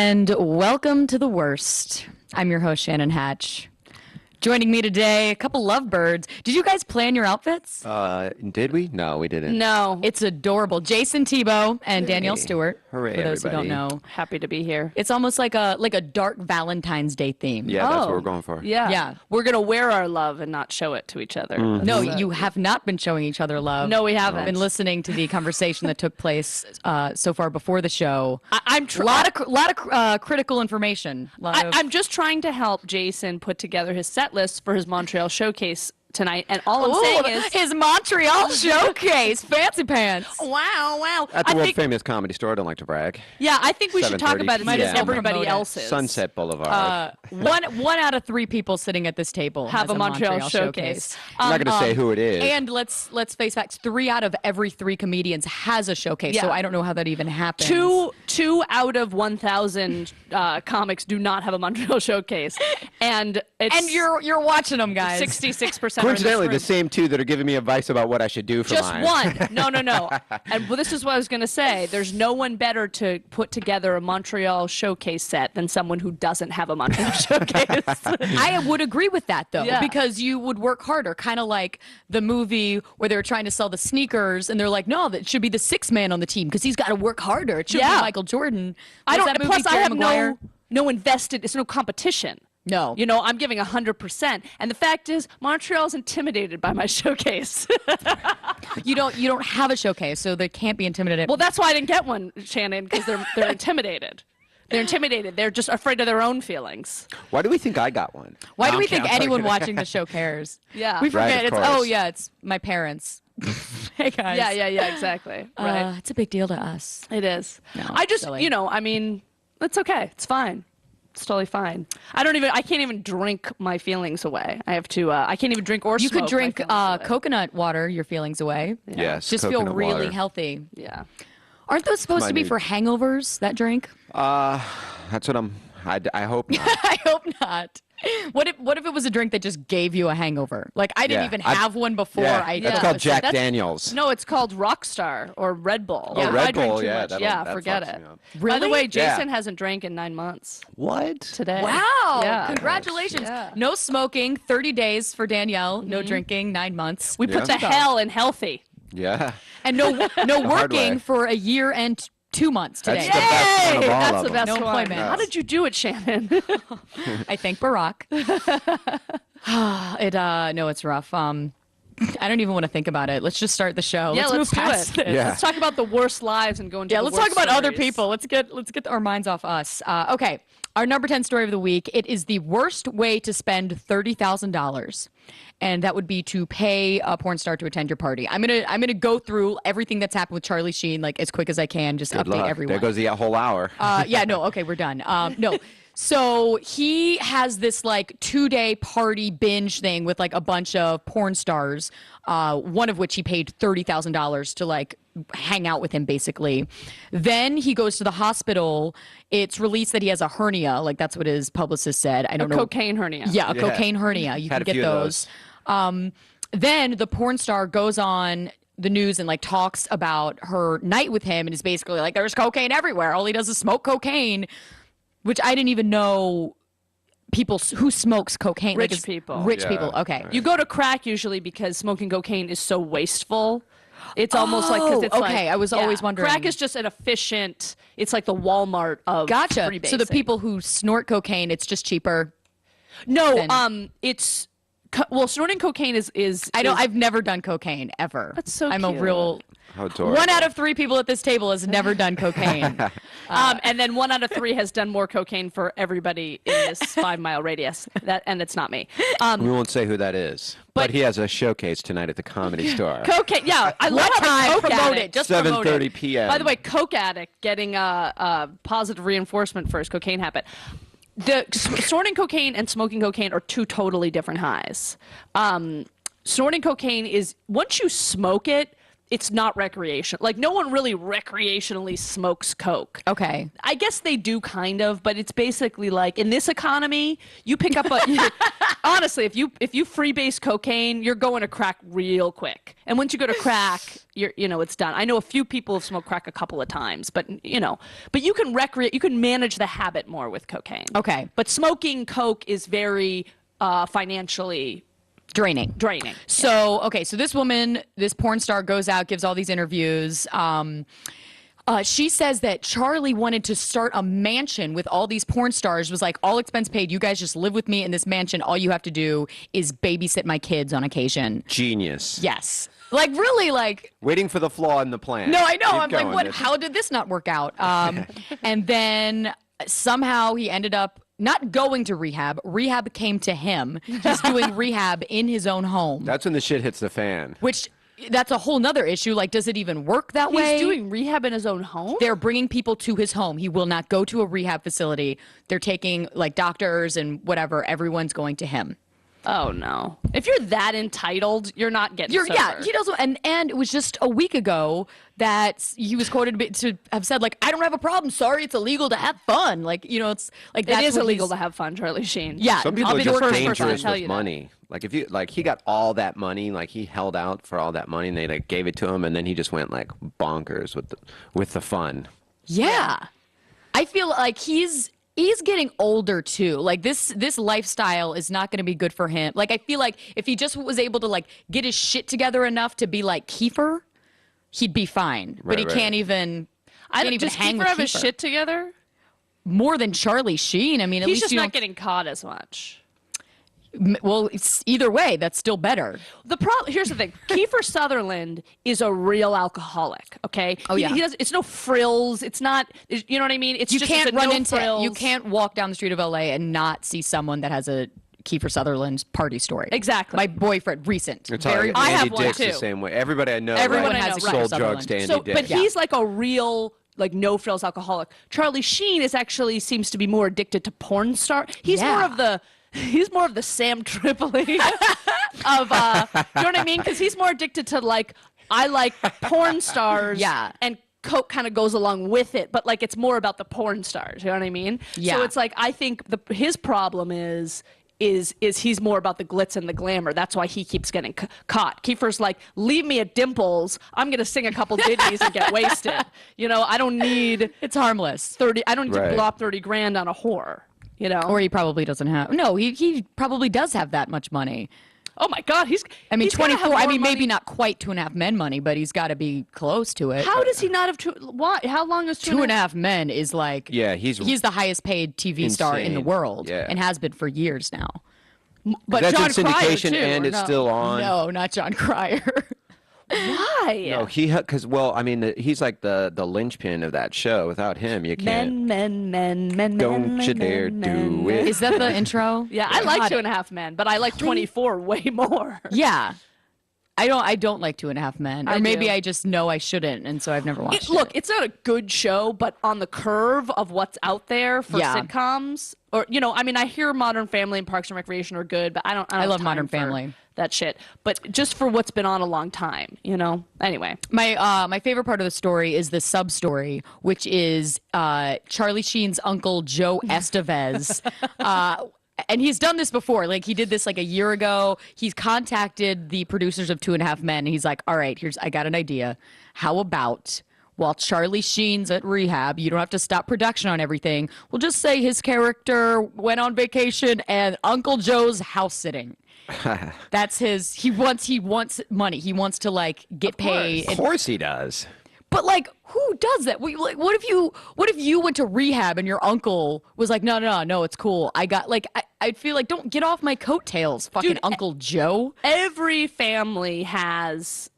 And welcome to The Worst. I'm your host, Shannon Hatch. Joining me today, a couple lovebirds. Did you guys plan your outfits? Did we? No, we didn't. No. It's adorable. Jason Thibault and Danielle Stewart. Hooray, for those everybody. who don't know. Happy to be here. It's almost like a dark Valentine's Day theme. Yeah, that's what we're going for. Yeah. Yeah. We're going to wear our love and not show it to each other. No, you have not been showing each other love. No, we haven't. I've been listening to the conversation that took place so far before the show. I'm A lot of critical information. I'm just trying to help Jason put together his set list for his Montreal showcase tonight, and all I'm saying is his Montreal showcase, fancy pants. wow. At the world famous comedy store. I don't like to brag. Yeah, I think we should talk 7:30 about it as p.m. everybody Promote it. else's. Sunset Boulevard. One out of three people sitting at this table Have has a Montreal showcase. I'm not going to say who it is. And let's face facts. 3 out of every 3 comedians has a showcase. Yeah. So I don't know how that even happens. Two out of 1,000 comics do not have a Montreal showcase, and you're watching them, guys. 66%. Coincidentally, the same two that are giving me advice about what I should do for Just mine. one. No. And this is what I was going to say. There's no one better to put together a Montreal showcase set than someone who doesn't have a Montreal showcase. I would agree with that, though, Yeah. because you would work harder, kind of like the movie where they were trying to sell the sneakers, and they're like, no, that should be the 6th man on the team because he's got to work harder. It should be Michael Jordan. I don't. That movie, Plus, I Jerry have Maguire? no invested. It's no competition. No. You know, I'm giving 100%. And the fact is, Montreal's intimidated by my showcase. You don't have a showcase, so they can't be intimidated. Well, that's why I didn't get one, Shannon, because they're intimidated. They're intimidated. They're just afraid of their own feelings. Why do we think I got one? Why do No, we I'm think kidding. anyone watching the show cares? Yeah. We forget. Right, of It's course. it's my parents. Hey guys. Yeah, exactly. Right. It's a big deal to us. It is. No, I just, silly. I mean, it's okay. It's fine. It's totally fine. I can't even drink my feelings away. I have to, I can't even drink or You smoke could drink my feelings away. coconut water, your feelings away. Yes, Just feel coconut really water. healthy. Yeah. Aren't those supposed My to be new- for hangovers, that drink? That's what I hope not. I hope not. What if it was a drink that just gave you a hangover? Like, I didn't Yeah, even have one before yeah, I that's yeah, called was Jack like, Daniels. No, it's called Rockstar or Red Bull. Oh, If Red I drink Bull, too yeah, much, that forget fucks it. me up. By the Really? way, Yeah. Jason hasn't drank in 9 months What? today. Wow. Yeah. Congratulations. Yeah. No smoking, 30 days for Danielle. No drinking, 9 months. We put the Yeah. hell in healthy. Yeah. And no hard way. working for a year and 2 months today. That's the best one of all That's of the them. best No one. employment. How did you do it, Shannon? I thank Barack. It's rough. I don't even want to think about it. Let's just start the show. Yeah, let's let's move do past it. this. Yeah. Let's talk about the worst lives and go into Yeah, the let's talk worst about other stories. people. Let's get our minds off us. Okay, our number 10 story of the week. It is the worst way to spend $30,000, and that would be to pay a porn star to attend your party. I'm gonna go through everything that's happened with Charlie Sheen like as quick as I can. Just Good update luck. everyone. There goes the whole hour. Okay, we're done. No. So he has this like 2-day party binge thing with like a bunch of porn stars, one of which he paid $30,000 to like hang out with him basically. Then he goes to the hospital. It's released that he has a hernia. Like that's what his publicist said. I don't know. Cocaine hernia. Yeah, a cocaine hernia. You Had can a get few of those. Then the porn star goes on the news and like talks about her night with him and is basically like, there's cocaine everywhere. All he does is smoke cocaine, which I didn't even know people who smokes cocaine. Rich like, is- people. Rich Yeah, people. Okay. right. You go to crack usually because smoking cocaine is so wasteful. It's almost like because it's okay. I was always yeah. wondering. Crack is just an efficient. It's like the Walmart of Gotcha. freebasing. So the people who snort cocaine, it's just cheaper. No, then- it's snorting cocaine is. I've never done cocaine ever. That's so I'm a cute. real. How adorable. 1 out of 3 people at this table has never done cocaine. and then 1 out of 3 has done more cocaine for everybody in this 5-mile radius. And it's not me. We won't say who that is. But he has a showcase tonight at the Comedy Store. Cocaine. Yeah, I love What how the time? coke Promote addict- it. Just promote it. 7:30 p.m. By the way, coke addict getting positive reinforcement for his cocaine habit. Snorting cocaine and smoking cocaine are 2 totally different highs. Snorting cocaine is once you smoke it, it's not recreational. Like, no one really recreationally smokes coke. Okay. I guess they do kind of, but it's basically like, in this economy, you pick up honestly, if you freebase cocaine, you're going to crack real quick. And once you go to crack, it's done. I know a few people have smoked crack a couple of times, but you can manage the habit more with cocaine. Okay. But smoking coke is very financially Draining. So, okay, so this woman, this porn star goes out, gives all these interviews. She says that Charlie wanted to start a mansion with all these porn stars, was like, all expense paid. You guys just live with me in this mansion. All you have to do is babysit my kids on occasion. Genius. Yes. Like, really, like... Waiting for the flaw in the plan. No, I know. Keep I'm going. like, what? How did this not work out? And then somehow he ended up not going to rehab. Rehab came to him. He's doing rehab in his own home. That's when the shit hits the fan. Which, that's a whole nother issue. Like, does it even work that way? He's doing rehab in his own home? They're bringing people to his home. He will not go to a rehab facility. They're taking, like, doctors and whatever. Everyone's going to him. Oh, no. If you're that entitled, you're not getting sober. Yeah, he doesn't. And it was just a week ago that he was quoted to have said, like, I don't have a problem. Sorry, it's illegal to have fun. Like, it's like it is illegal to have fun, Charlie Sheen. Yeah, some people I'll are be the just first person to dangerous tell with you money. Like if you he got all that money, like he held out for all that money, and they like gave it to him, and then he just went like bonkers with the fun. Yeah, I feel like he's getting older too. Like this lifestyle is not going to be good for him. Like I feel like if he just was able to like get his shit together enough to be like Kiefer, he'd be fine. But he can't even. Does hang Kiefer with have his Kiefer. shit together? More than Charlie Sheen. I mean, at He's least just you not don't. getting caught as much. Well, it's either way, that's still better. Here's the thing: Kiefer Sutherland is a real alcoholic. Okay. Oh yeah. He does. It's no frills. It's not. You know what I mean? It's You just can't it's a run no into. frills. You can't walk down the street of LA and not see someone that has a Kiefer Sutherland's party story. Exactly. My boyfriend, recent. It's Very. all right. I have Andy one, Dick's too. the same way. Everybody I know. Everyone like, has a sold Kiefer drugs to Andy So, Dick. but he's like a real like no frills alcoholic. Charlie Sheen seems to be more addicted to porn star. He's more of the Sam Tripoli of you know what I mean? Because he's more addicted to like I like porn stars. Yeah. And coke kind of goes along with it, but like it's more about the porn stars. You know what I mean? Yeah. So it's like I think his problem is he's more about the glitz and the glamour. That's why he keeps getting caught. Kiefer's like, leave me at Dimples. I'm going to sing a couple ditties and get wasted. I don't need It's harmless. 30. I don't need to Right. blow up 30 grand on a whore. Or he probably doesn't have. No, he probably does have that much money. Oh my God, he's gotta 24. have I more mean, maybe money. not quite 2.5 Men money, but he's got to be close to it. How does he not have two? Why? How long is 2.5 Men is like. Yeah, he's the highest paid TV star in the insane. world, Yeah. and has been for years now. But that's John in syndication Cryer, too, and or it's no? still on. No, not John Cryer. Why? No, because I mean, he's like the linchpin of that show. Without him, you can't. Men. Don't you dare do it. Is that the intro? Yeah, I like 2.5 Men, but I like 24 way more. Yeah. I don't like 2.5 Men, or I maybe do. I just know I shouldn't, and so I've never watched it. Look, it's not a good show, but on the curve of what's out there for Yeah. sitcoms, or I mean, I hear Modern Family and Parks and Recreation are good, but I don't. I have love time Modern for Family. That shit, but just for what's been on a long time, Anyway, My favorite part of the story is the sub story, which is Charlie Sheen's uncle Joe Estevez. And he's done this before. Like he did this like a year ago. He's contacted the producers of 2.5 Men. And he's like, all right, I got an idea. How about while Charlie Sheen's at rehab, you don't have to stop production on everything. We'll just say his character went on vacation and Uncle Joe's house sitting. That's his. He wants money. He wants to like get paid. Of course he does. But like, who does that? What if you went to rehab and your uncle was like, no, it's cool. I'd feel like, don't get off my coattails, fucking Uncle Joe. every family has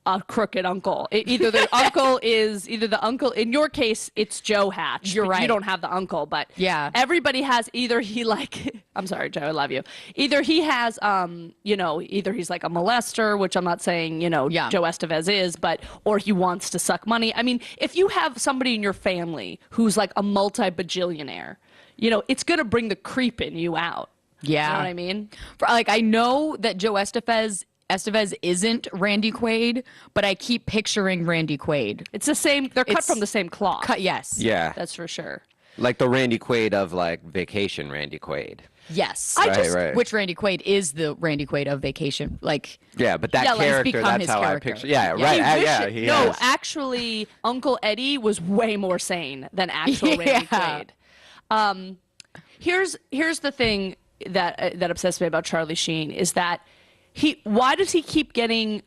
a crooked uncle. Either the uncle. In your case, it's Joe Hatch. You're but right. You don't have the uncle, but Yeah. everybody has either he like. I'm sorry, Joe. I love you. Either he has, either he's like a molester, which I'm not saying, Yeah. Joe Estevez is, or he wants to suck money. I mean, if you have somebody in your family who's like a multi-bajillionaire, it's gonna bring the creep in you out. Yeah. You know what I mean? I know that Joe Estevez Estevez isn't Randy Quaid, but I keep picturing Randy Quaid. It's the same. They're cut It's from the same cloth. Cut, yes. Yeah. That's for sure. Like the Randy Quaid of like Vacation Randy Quaid. Yes. Right. Which Randy Quaid is the Randy Quaid of Vacation. Like, Yeah, but that Yeah, like, it's character, become that's his how character. I picture. Yeah, Yeah. right. He Yeah, wishes- he no, has. actually, Uncle Eddie was way more sane than actual Randy Yeah. Quaid. Here's the thing that obsesses me about Charlie Sheen is that why does he keep getting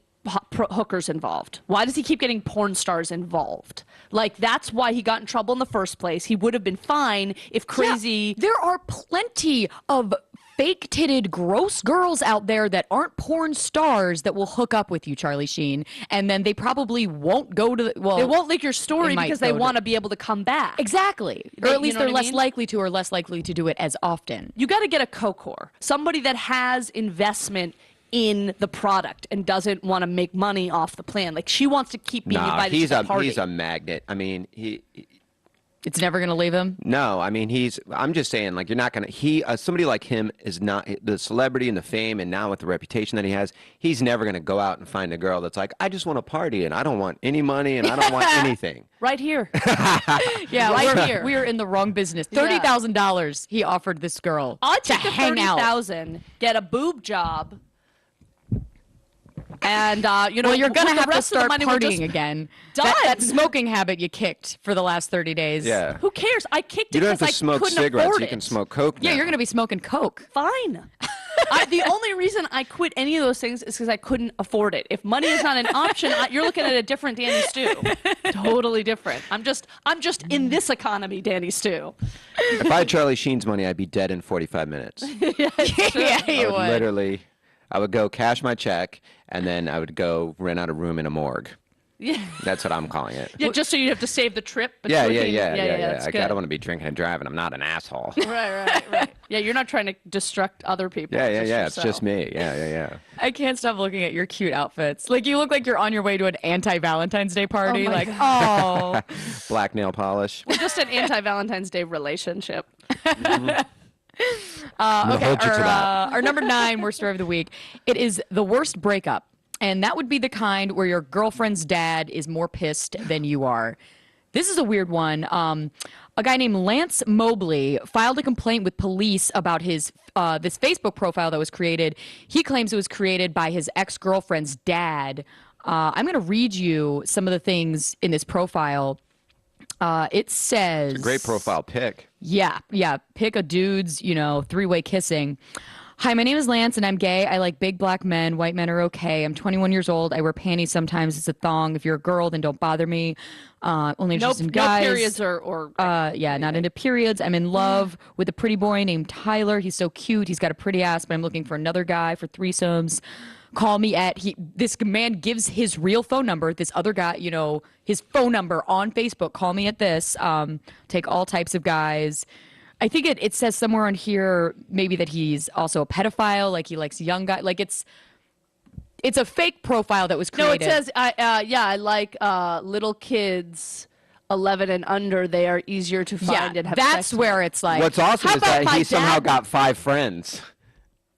hookers involved? Why does he keep getting porn stars involved? Like, that's why he got in trouble in the first place. He would have been fine if crazy. Yeah, there are plenty of fake-titted, gross girls out there that aren't porn stars that will hook up with you, Charlie Sheen, and then they probably won't go to the, well, They won't leak your story they might because they go to- want to be able to come back. Exactly. They- Or you at least know they're what I less mean? likely to, or less likely to do it as often. You got to get a co-core, somebody that has investment in the product and doesn't want to make money off the plan. Like, she wants to keep being Nah, invited he's to the party. he's a magnet. I mean, It's never going to leave him. no, I mean I'm just saying, like, you're not gonna somebody like him is not the celebrity and the fame, and now with the reputation that he has, he's never gonna go out and find a girl that's like, I just want to party and I don't want any money and I don't want anything. Right here. Yeah, Right here. we're in the wrong business. $30,000 he offered this girl I'll to take the hang out. 30,000, get a boob job, and Well, you're gonna with the have to rest of the start money, we're just partying again. done. That smoking habit you kicked for the last 30 days. Yeah. Who cares? I kicked You it don't have because to I smoke couldn't cigarettes. afford You it. can smoke coke. Yeah, now. you're gonna be smoking coke. Fine. The only reason I quit any of those things is because I couldn't afford it. If money is not an option, you're looking at a different Danny Stew. Totally different. I'm just in this economy, Danny Stew. If I had Charlie Sheen's money, I'd be dead in 45 minutes. Yeah, I you would would. literally, I would go cash my check, and then I would go rent out a room in a morgue. Yeah. That's what I'm calling it. Yeah, just so you have to save the trip. Yeah. between- I that's good. don't want to be drinking and driving. I'm not an asshole. Right. Yeah, you're not trying to destruct other people. Yeah. It's yourself. just me. Yeah. I can't stop looking at your cute outfits. Like, you look like you're on your way to an anti-Valentine's Day party. Oh my like, oh. Black nail polish. We're just an anti-Valentine's Day relationship. Okay, hold you to that. our number 9 worst story of the week. It is the worst breakup. And that would be the kind where your girlfriend's dad is more pissed than you are. This is a weird one. A guy named Lance Mobley filed a complaint with police about his this Facebook profile that was created. He claims it was created by his ex-girlfriend's dad. I'm going to read you some of the things in this profile. It says... Great profile pic. Yeah. Pick a dude's, three-way kissing. Hi, my name is Lance, and I'm gay. I like big black men. White men are okay. I'm 21 years old. I wear panties sometimes. It's a thong. If you're a girl, then don't bother me. Only interested in guys. No periods or not into periods. I'm in love with a pretty boy named Tyler. He's so cute. He's got a pretty ass, but I'm looking for another guy for threesomes. Call me at this man gives his real phone number. This other guy, his phone number on Facebook. Call me at this. Take all types of guys. I think it says somewhere on here maybe that he's also a pedophile, like he likes young guys. Like it's a fake profile that was created. No, it says I like little kids 11 and under. They are easier to find and have that's sex with. where it's like. What's awesome How is that about he my somehow dad? got 5 friends.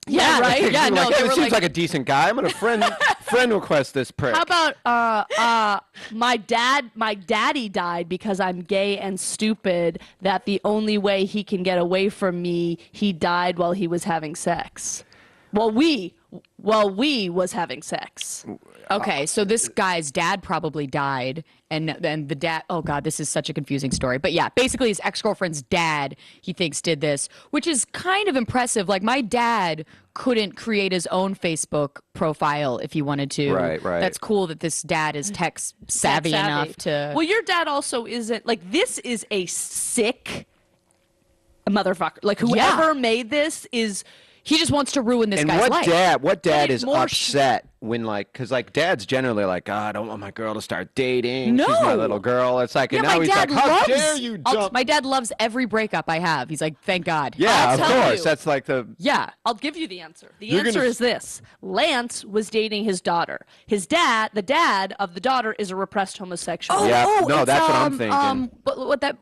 Yeah, right. Yeah, You're no, like, they this were seems like a decent guy. I'm gonna friend request this prick. How about my daddy died because I'm gay and stupid, that the only way he can get away from me, he died while he was having sex. While we was having sex. Okay, so this guy's dad probably died, and then the dad. Oh God, this is such a confusing story. But yeah, basically his ex-girlfriend's dad, he thinks, did this, which is kind of impressive. Like, my dad couldn't create his own Facebook profile if he wanted to. Right. That's cool that this dad is tech savvy enough to. Well, your dad also isn't like, this is a sick motherfucker. Like, whoever made this is. He just wants to ruin this and guy's life. what dad it is more upset when, like, because like dads generally like, oh, I don't want my girl to start dating. No. She's my little girl. It's like, and Yeah, now my he's dad like, how loves. dare you jump? My dad loves every breakup I have. He's like, thank God. Yeah, I'll of tell course. you. That's like the. Yeah. I'll give you the answer. The You're answer gonna- is this. Lance was dating his daughter. His dad, the dad of the daughter, is a repressed homosexual. Yeah, no, it's, that's what I'm thinking.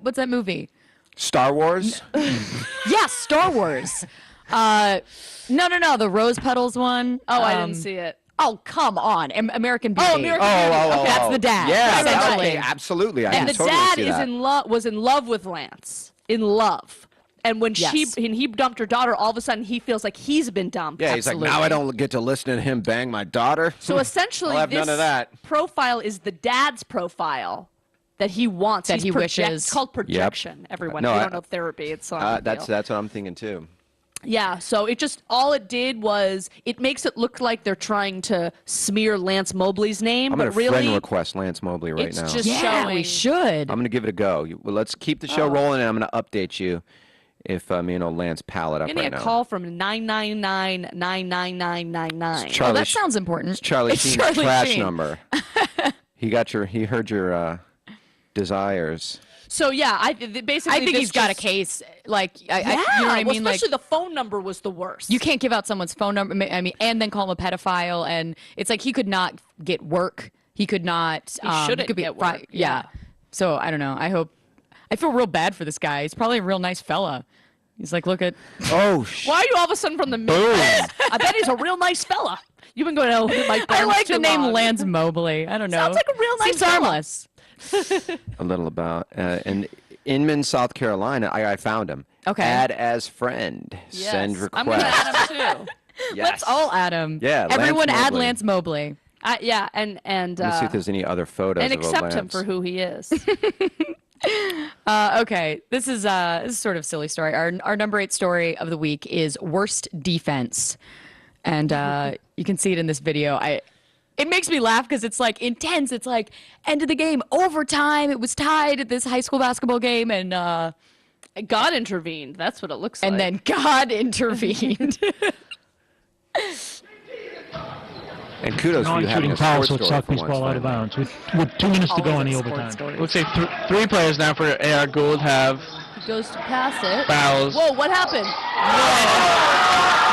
What's that movie? Star Wars. Yeah, Star Wars. No, the Rose Petals one. Oh, I didn't see it. Oh, come on. American Beauty. American Beauty. Okay, that's the dad. Yeah, essentially. okay, absolutely. I And can the totally dad see is that. was in love with Lance. In love. And when Yes. he dumped her daughter, all of a sudden he feels like he's been dumped. Yeah, he's like, now I don't get to listen to him bang my daughter. So essentially, I'll have this none of that. profile is the dad's profile that he wants. That He's he wishes. It's called projection. Everyone, No, we I- don't know therapy. It's on. That's what I'm thinking too. Yeah, so it just all it did was it makes it look like they're trying to smear Lance Mobley's name, I'm but gonna really friend request Lance Mobley right it's now. just Yeah, showing. we should. I'm gonna give it a go. Well, let's keep the show rolling, and I'm gonna update you if me and old Lance pal it up Getting right a now. call from 999-99999. Charlie Oh, that sounds important. It's Charlie It's Sheen's Charlie trash Sheen. number. He heard your desires. So yeah, basically I think this he's got a just- case. Like, you know what I well, mean? Like, especially the phone number was the worst. you can't give out someone's phone number. I mean, and then call him a pedophile. And it's like he could not get work. He could not. He shouldn't could be get work, Yeah. yeah. So I don't know. I feel real bad for this guy. He's probably a real nice fella. He's like, look at. Oh, Why are you all of a sudden from the Midwest? I bet he's a real nice fella. You've been going out with Mike I Barnes like too the name long. Lance Mobley. I don't know. Sounds like a real nice Seems fella. harmless. a little about in Inman, South Carolina. I found him. Okay. Add as friend. Yes. Send request. I'm going to add him too. Yes. Let's all add him. Yeah, Lance Everyone add Mobley. Lance Mobley. Yeah, and Let's see if there's any other photos and of old accept him Lance. for who he is. Okay, this is sort of a silly story. Our number 8 story of the week is worst defense, and you can see it in this video. It makes me laugh because it's like intense. It's like end of the game, overtime. It was tied at this high school basketball game, and God intervened. That's what it looks like. then God intervened. And kudos for you having Non-shooting a foul, sports so it story sucked for this once. ball out of finally. bounds with 2 minutes to go Always in the a sports overtime. story. Looks like three players now for AR Gold have He goes to pass it. fouls. Whoa, what happened?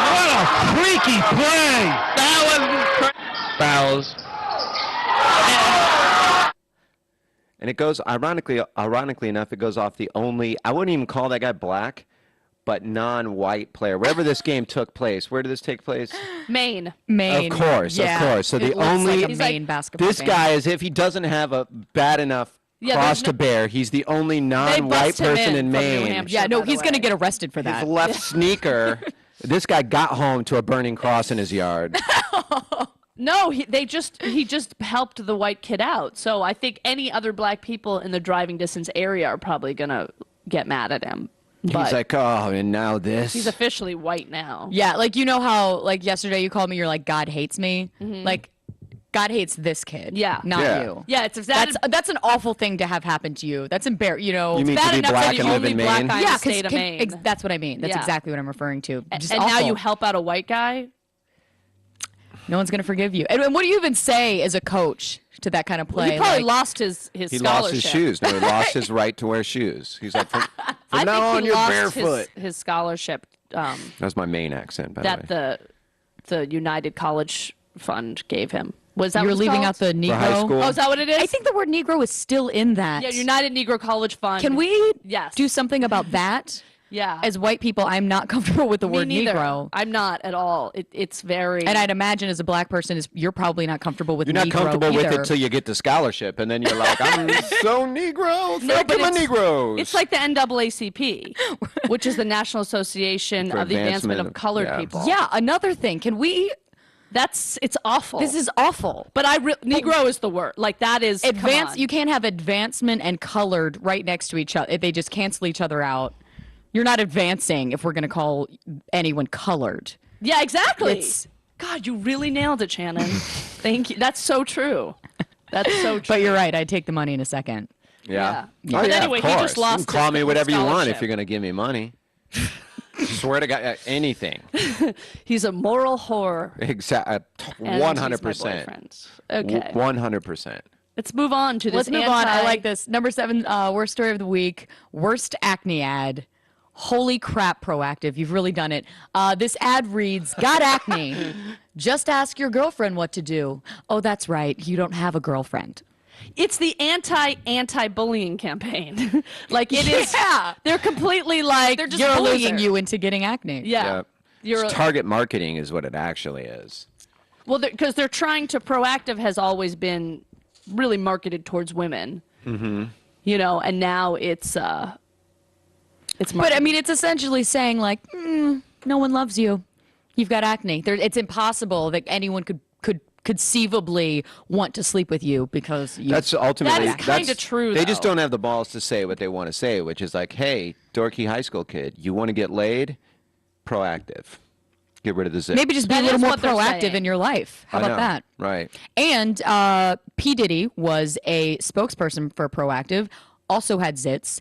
What a freaky play! That was fouls. And it goes ironically enough, it goes off the only I wouldn't even call that guy black, but non-white player. Wherever this game took place, where did this take place? Maine. Maine. Of course. So It the looks only like a He's like, Maine basketball this game. guy is if he doesn't have a bad enough Yeah, cross there's to no- bear, he's the only They non-white bust him person in from New Maine. Hampshire, Yeah, no, by the he's gonna way. get arrested for His that. left sneaker. This guy got home to a burning cross in his yard. No, he just helped the white kid out. So I think any other black people in the driving distance area are probably gonna get mad at him. But He's like, oh, and now this. he's officially white now. Yeah, like you know how like yesterday you called me, you're like, God hates me. Like God hates this kid. Yeah. Not Yeah. you. Yeah, it's That's an awful thing to have happen to you. That's embarrassing. You know. You mean bad to be enough black that and the live only in black Maine? guy in yeah, the state of Maine. that's what I mean. That's Yeah. exactly what I'm referring to. Just And now awful. you help out a white guy. No one's gonna forgive you. And what do you even say as a coach to that kind of play? He probably Like, lost his He scholarship. lost his shoes. No, he lost his right to wear shoes. He's like, from I now think on, he you're lost barefoot. his scholarship That's my main accent, by that the way. the United College Fund gave him. Was that You're what it's leaving called? out the Negro. high school? Oh, is that what it is? I think the word Negro is still in that. Yeah, United Negro College Fund. Can we Yes. do something about that? Yeah. As white people, I'm not comfortable with the Me word neither. Negro. I'm not at all. It's very. And I'd imagine as a black person, you're probably not comfortable with You're not Negro comfortable with either. it till you get the scholarship, and then you're like, I'm so Negro. Thank you, my Negroes. It's like the NAACP, which is the National Association For of the Advancement of Advancement of- Colored yeah. People. Yeah, another thing. Can we? It's awful. This is awful. But Negro is the word. Like that is come on. You can't have advancement and colored right next to each other. They just cancel each other out. You're not advancing if we're going to call anyone colored. Yeah, exactly. It's- God, you really nailed it, Shannon. Thank you. That's so true. That's so true. But you're right. I'd take the money in a second. yeah. Yeah. Oh, But yeah, anyway, of he course. just lost You can call his me whatever you want if scholarship. you're going to give me money. Swear to God, anything. He's a moral whore. Exactly. And 100%. he's my boyfriend. Okay. 100%. Let's move on to this. Let's move on. I like this. Number 7, worst story of the week. Worst acne ad. Holy crap, Proactive. You've really done it. This ad reads, got acne. Just ask your girlfriend what to do. Oh, that's right. You don't have a girlfriend. It's the anti-bullying campaign. Like it is. Yeah. They're completely like They're just you're a bullying loser. you into getting acne. Yeah. You're It's target marketing is what it actually is. Well, because they're trying to proactive has always been really marketed towards women. Mm-hmm. You know, and now it's But I mean, it's essentially saying like, no one loves you. You've got acne. It's impossible that anyone could conceivably want to sleep with you because you. That's ultimately That is kinda true, They just though. don't have the balls to say what they want to say, which is like, "Hey, dorky high school kid, you want to get laid? Proactive. Get rid of the zip." Maybe just be That a little is more what they're proactive saying. in your life. How I about know. that? Right. And P. Diddy was a spokesperson for Proactive, also had zits.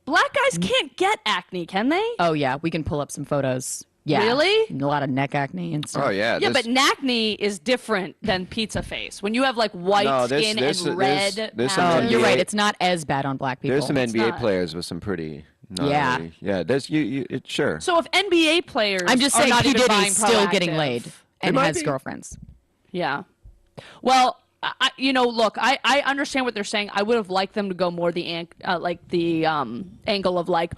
Black guys can't get acne, can they? Oh, yeah, we can pull up some photos. Yeah. Really? A lot of neck acne and stuff. Oh yeah. Yeah, this- but acne is different than pizza face. When you have like white No, there's- skin there's- and there's- red there's some Oh, patches. you're NBA right. It's not as bad on black people. There's some NBA not. players with some pretty. Yeah. gnarly- Yeah. There's sure. So if NBA players, I'm just are saying not P. even buying Diddy's still getting Proactive- laid and might has be. girlfriends. Yeah. Well, look, I understand what they're saying. I would have liked them to go more the angle of like,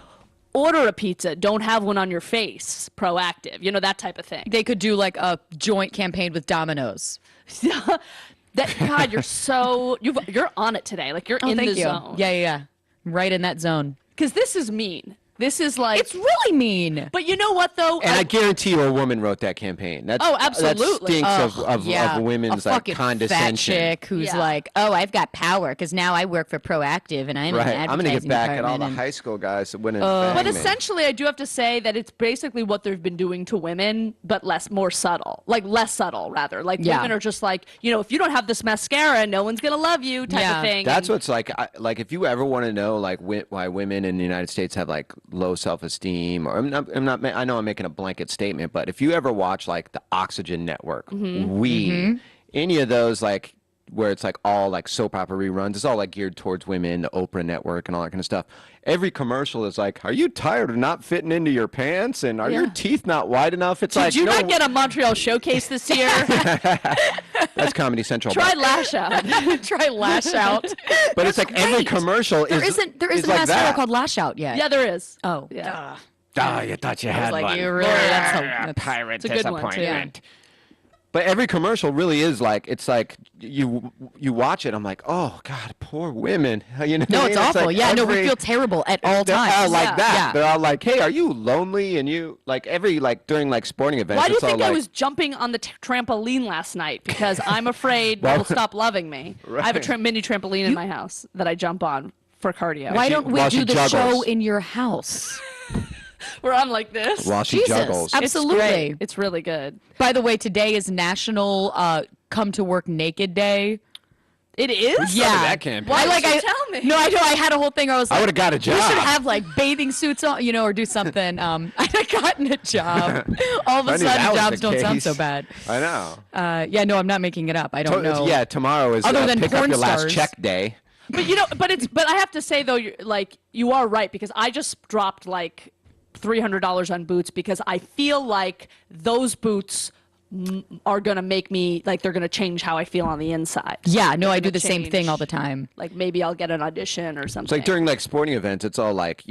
order a pizza, don't have one on your face, proactive, that type of thing. They could do like a joint campaign with Domino's. God, you're on it today. Like you're in Thank the you. zone. Yeah. Right in that zone. Because this is mean. This is like. It's really mean. But you know what though? And I guarantee you, a woman wrote that campaign. That's, Oh, absolutely. That stinks of Yeah, women's a like fucking condescension. fat chick who's Yeah. like, "Oh, I've got power because now I work for Proactive and I'm in Right. the I'm gonna get advertising back at all the department and- high school guys that went in. But essentially, I do have to say that it's basically what they've been doing to women, but more subtle. Like less subtle, rather. Like Yeah. women are just like, if you don't have this mascara, no one's gonna love you, type Yeah. of thing. That's And- what's like. Like if you ever want to know like why women in the United States have like low self-esteem, or I'm not. I know I'm making a blanket statement, but if you ever watch like the Oxygen Network, any of those like where it's like all like soap opera reruns, it's all like geared towards women, the Oprah Network and all that kind of stuff. Every commercial is like, "Are you tired of not fitting into your pants? And are your teeth not wide enough?" It's like, Did you no, not get a Montreal showcase this year? that's Comedy Central. Try but- Lash Out. Try Lash Out. But it's like every commercial There is isn't is a like mascara that. called Lash Out yet. Yeah, there is. Oh. Yeah. Ah, you thought you I was had like, one. you really. That's Pirate It's a good one, too. disappointment. But every commercial really is like, it's like you watch it. I'm like, oh God, poor women. You know? No, what I it's mean? awful. like Yeah, no, we every- feel terrible at all They're all times. like that. Yeah. They're all like, hey, are you lonely? And you like every like during like sporting events. Why do you it's all think I like, was jumping on the trampoline last night? Because I'm afraid Well- they'll stop loving me. I have a Right. mini trampoline in my house that I jump on for cardio. Why she- don't we while she do the juggles. show in your house? We're on like this. while she Jesus. juggles? Absolutely. It's great. It's really good. By the way, today is National Come to Work Naked Day. It is? Yeah. that campaign? Why I didn't you tell me? No, I know. I had a whole thing. I was like, I would've got a We should job. have like bathing suits on, or do something. I had gotten a job. All of I a knew that sudden, was jobs the don't sound case. so bad. I know. Yeah, no, I'm not making it up. I don't know. Yeah, tomorrow is Other than pick up porn your last stars. check day. But I have to say though, you are right, because I just dropped like $300 on boots because I feel like those boots are gonna make me like they're gonna change how I feel on the inside. Yeah, no, They're I do gonna the same thing change. all the time. Like maybe I'll get an audition or something. It's like during like sporting events, it's all like,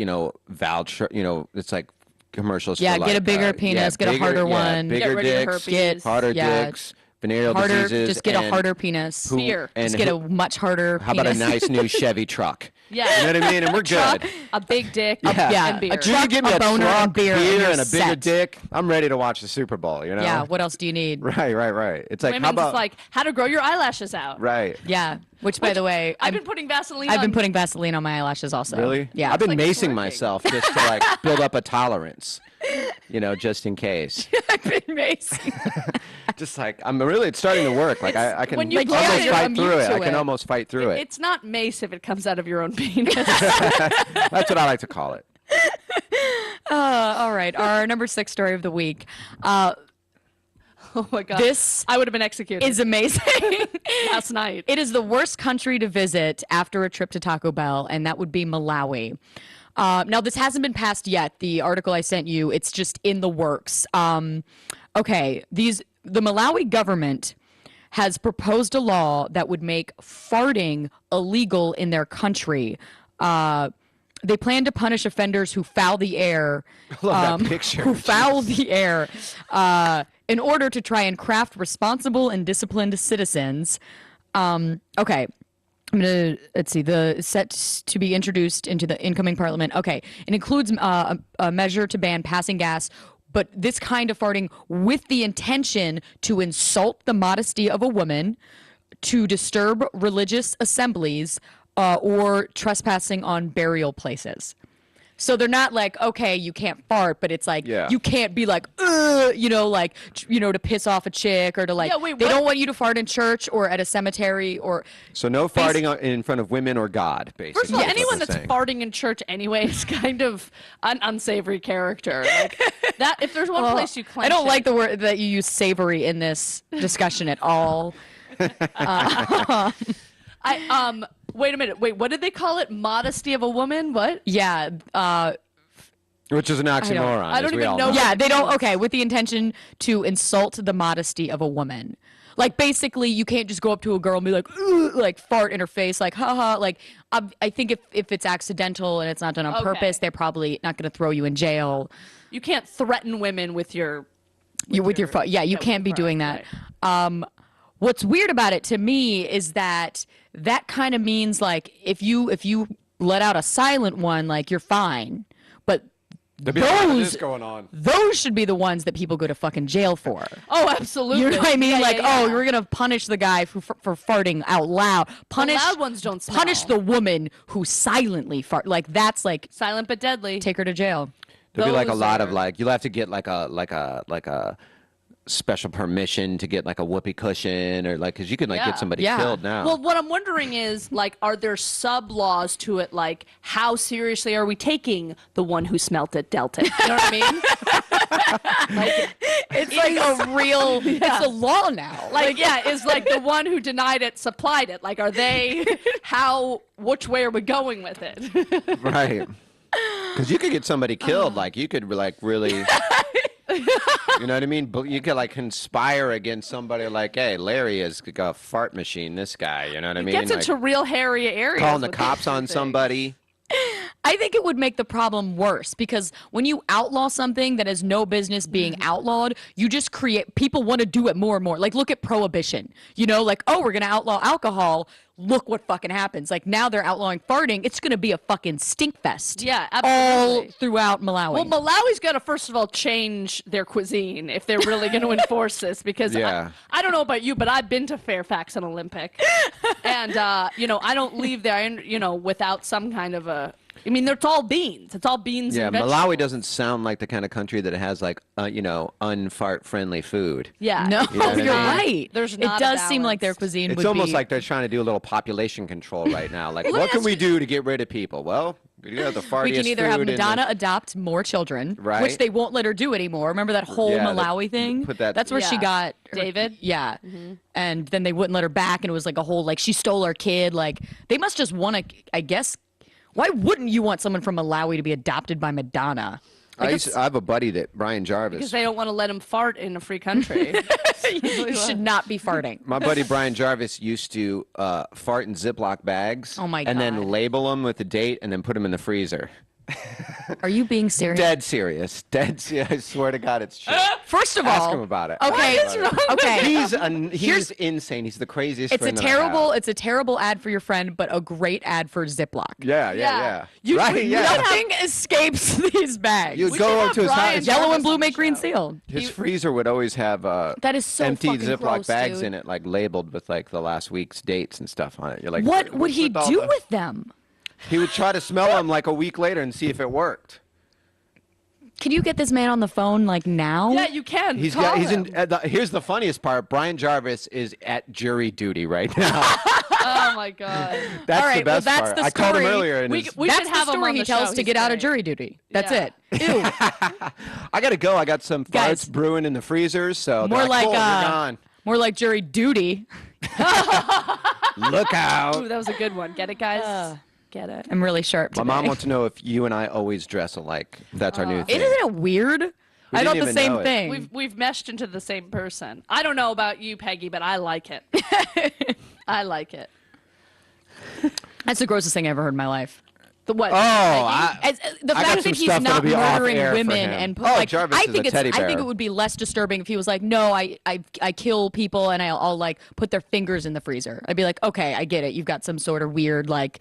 voucher, it's like commercials. Yeah, for, get a like, bigger penis, get a harder one. Get bigger rid of your dicks, herpes. harder Yeah. dicks, venereal Harder, diseases. just get a and harder penis. who- Fear. and Just get who- a much harder How penis. about a nice new Chevy truck? Yeah. You know what I mean? And we're good. a big dick, Yeah, and beer. a You can truck, give me a a boner, truck, and beer, and you're and a bigger set. dick. I'm ready to watch the Super Bowl. Yeah, what else do you need? Right. It's like, Women's how about like how to grow your eyelashes out. right? Yeah, which by the way, I've been putting Vaseline. I've been on- putting Vaseline on my eyelashes also. Really? Yeah. I've been like it's macing working. myself just to like build up a tolerance. Just in case. I've been amazing. Just like it's starting to work. Like I can when you almost get it, you're fight immune through it. to I can it. almost fight through it. It's not mace if it comes out of your own penis. That's what I like to call it. All right, our number 6 story of the week. Oh my god. This I would have been executed is amazing. last night. It is the worst country to visit after a trip to Taco Bell, and that would be Malawi. Now, this hasn't been passed yet. The article I sent you, it's just in the works. Okay, the Malawi government has proposed a law that would make farting illegal in their country. They plan to punish offenders who foul the air. I love that picture. Who foul the air in order to try and craft responsible and disciplined citizens. Okay. Let's see, the set to be introduced into the incoming parliament. Okay. It includes a measure to ban passing gas, but this kind of farting with the intention to insult the modesty of a woman, to disturb religious assemblies, or trespassing on burial places. So they're not like, okay, you can't fart, but it's like, you can't be like, to piss off a chick or to like, they don't want you to fart in church or at a cemetery or. So no farting in front of women or God, basically. First of all, anyone that's farting in church anyway is kind of an unsavory character. Like that, if there's one place you clench I don't like the word that you use savory in this discussion at all. Wait a minute. Wait, what did they call it? Modesty of a woman? What? Yeah. Which is an oxymoron. I don't as we even all know. Yeah, they don't. Okay, with the intention to insult the modesty of a woman. Like, basically, you can't just go up to a girl and be like, "Ugh," like fart in her face, like, haha. Like, I think if it's accidental and it's not done on purpose, they're probably not going to throw you in jail. You can't threaten women with your. With your foot. Yeah, you can't be doing that. Right. What's weird about it to me is that kind of means like if you let out a silent one, like you're fine, but those going on. Those should be the ones that people go to fucking jail for. Oh, absolutely. You know what I mean? We're gonna punish the guy for farting out loud. Punish the loud ones don't smell. Punish the woman who silently fart. Like that's like silent but deadly. Take her to jail. There'll be like a lot of like you'll have to get like a special permission to get like a whoopee cushion or like because you can like get somebody killed now. Well, what I'm wondering is like, are there sub laws to it? Like, how seriously are we taking the one who smelt it dealt it? You know what I mean? Like, it's like a real. It's a law now. Like, is like the one who denied it supplied it. Like, are they? Which way are we going with it? Right. Because you could get somebody killed. Like you could like really. You know what I mean? But you could like conspire against somebody like, hey, Larry is a fart machine, this guy. You know what I mean? Gets into real hairy areas. Calling the cops on somebody. I think it would make the problem worse because when you outlaw something that has no business being outlawed, you just create, people want to do it more and more. Like, look at prohibition. You know, like, oh, we're going to outlaw alcohol. Look what fucking happens. Like, now they're outlawing farting. It's going to be a fucking stink fest. Yeah, absolutely. All throughout Malawi. Well, Malawi's got to, first of all, change their cuisine if they're really going to enforce this because I don't know about you, but I've been to Fairfax and Olympic. And, I don't leave there, without some kind of a... I mean, it's all beans. It's all beans and vegetables. Malawi doesn't sound like the kind of country that has like, unfart-friendly food. Yeah. No, You know what I you're mean? right. There's it not a does seem like their balance. cuisine It's would almost be... like they're trying to do a little population control right now. Like, Let me what can ask we you- do to get rid of people? Well, we have the fartiest We can either have food in Madonna adopt more children, Right. which they won't let her do anymore. Remember that whole Yeah, Malawi thing? That's where she Yeah. got David? Yeah. And then they wouldn't let her back, and it was like a whole, like, she stole her kid. Like, they must just want to, I guess, why wouldn't you want someone from Malawi to be adopted by Madonna? I have a buddy Brian Jarvis. Because they don't want to let him fart in a free country. You should not be farting. My buddy Brian Jarvis used to fart in Ziploc bags. Oh, my And then God. label them with the date and then put them in the freezer. Are you being serious? Dead serious. Dead serious. I swear to God, it's true. First of Ask all, him about it. Okay, Ask him about it. okay. He's insane. He's the craziest It's a friend that I terrible. have. It's a terrible ad for your friend, but a great ad for Ziploc. Yeah. You- Right, yeah. Nothing escapes these bags. You'd We go should up have to his Brian house. Yellow Jarvis and blue on the make green show. seal. His freezer would always have That is so empty fucking Ziploc gross, bags dude. in it, like labeled with like the last week's dates and stuff on it. You're like, What would he all do the-" with them? He would try to smell them like a week later and see if it worked. Can you get this man on the phone like now? Yeah, you can. He's Call got. He's him. in. Here's the funniest part. Brian Jarvis is at jury duty right now. Oh my god. That's All right, the best well, that's part. the I called him story. earlier, and We his- That's should have the him story on he the tells show. to He's get out of great. jury duty. That's Yeah. it. Ew. I gotta go. I got some farts Guys. brewing in the freezers. So More they're like cool, you're gone. more like jury duty. Look out. Ooh, that was a good one. Get it, guys? Get it. I'm really sharp today. My mom wants to know if you and I always dress alike. That's our new thing. Isn't it weird? I didn't thought the even same know it. thing. We've meshed into the same person. I don't know about you, Peggy, but I like it. I like it. That's the grossest thing I ever heard in my life. The what? Oh, The I got fact some that he's stuff that'll not be off murdering air for women him. and Jarvis I is think a teddy I think bear. it would be less disturbing if he was like, no, I kill people and I'll like put their fingers in the freezer. I'd be like, okay, I get it. You've got some sort of weird like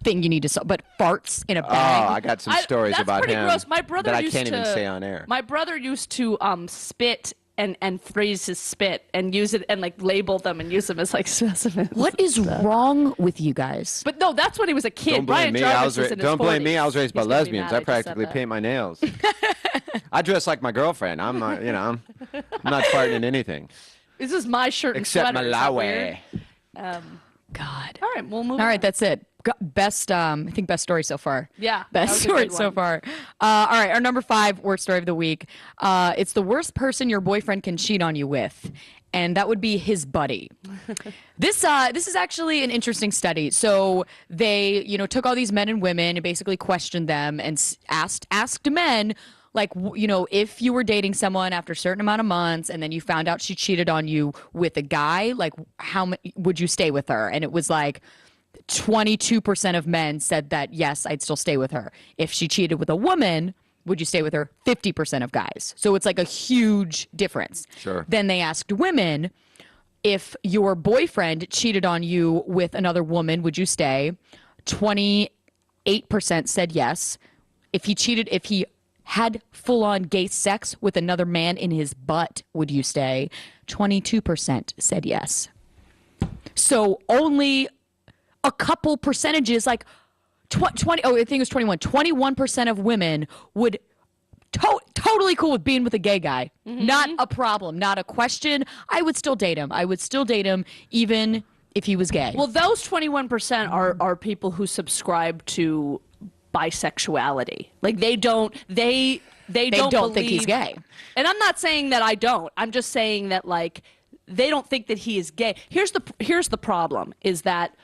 thing you need to solve, but farts in a bag. Oh, I got some stories that's about pretty him gross. My brother that I used can't to, even say on air. My brother used to spit and freeze his spit and use it and like label them and use them as like specimens. What is wrong with you guys? But no, that's when he was a kid. Don't blame Brian me. Jarvis is in his Don't blame me. I was 40s. raised by He's gonna be lesbians. mad I just said practically that. paint my nails. I dress like my girlfriend. I'm not, I'm not farting in anything This is my shirt and except sweater. Is that Malawi. weird? God. All right, we'll move All on. right, that's it. Best, I think best story so far. Yeah, that best was a story good so one. far. All right, our number 5 worst story of the week. It's the worst person your boyfriend can cheat on you with, and that would be his buddy. This is actually an interesting study. So they took all these men and women and basically questioned them and asked men. Like, if you were dating someone after a certain amount of months and then you found out she cheated on you with a guy, like how would you stay with her? And it was like 22% of men said that, yes, I'd still stay with her. If she cheated with a woman, would you stay with her? 50% of guys. So it's like a huge difference. Sure. Then they asked women, if your boyfriend cheated on you with another woman, would you stay? 28% said yes. If he had full-on gay sex with another man in his butt, would you stay? 22% said yes. So only a couple percentages, like 20, I think it was 21. 21% of women would totally cool with being with a gay guy. Not a problem, not a question. I would still date him. I would still date him even if he was gay. Well, those 21% are people who subscribe to bisexuality. Like they don't they don't think he's gay. And I'm not saying that I don't. I'm just saying that like they don't think that he is gay. Here's the problem is that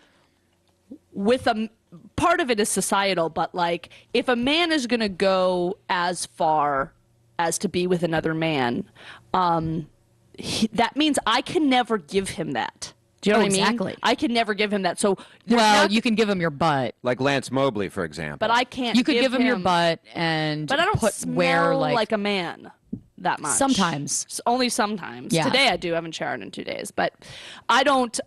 with a part of it is societal, but like if a man is going to go as far as to be with another man, that means I can never give him that. Do you know what I mean? Exactly. I can never give him that. So You can give him your butt. Like Lance Mobley, for example. but I can't. You could give him your butt and But I don't put smell where like a man that much. Sometimes. Only sometimes. Yeah. Today I do. I haven't showered in 2 days, but I don't.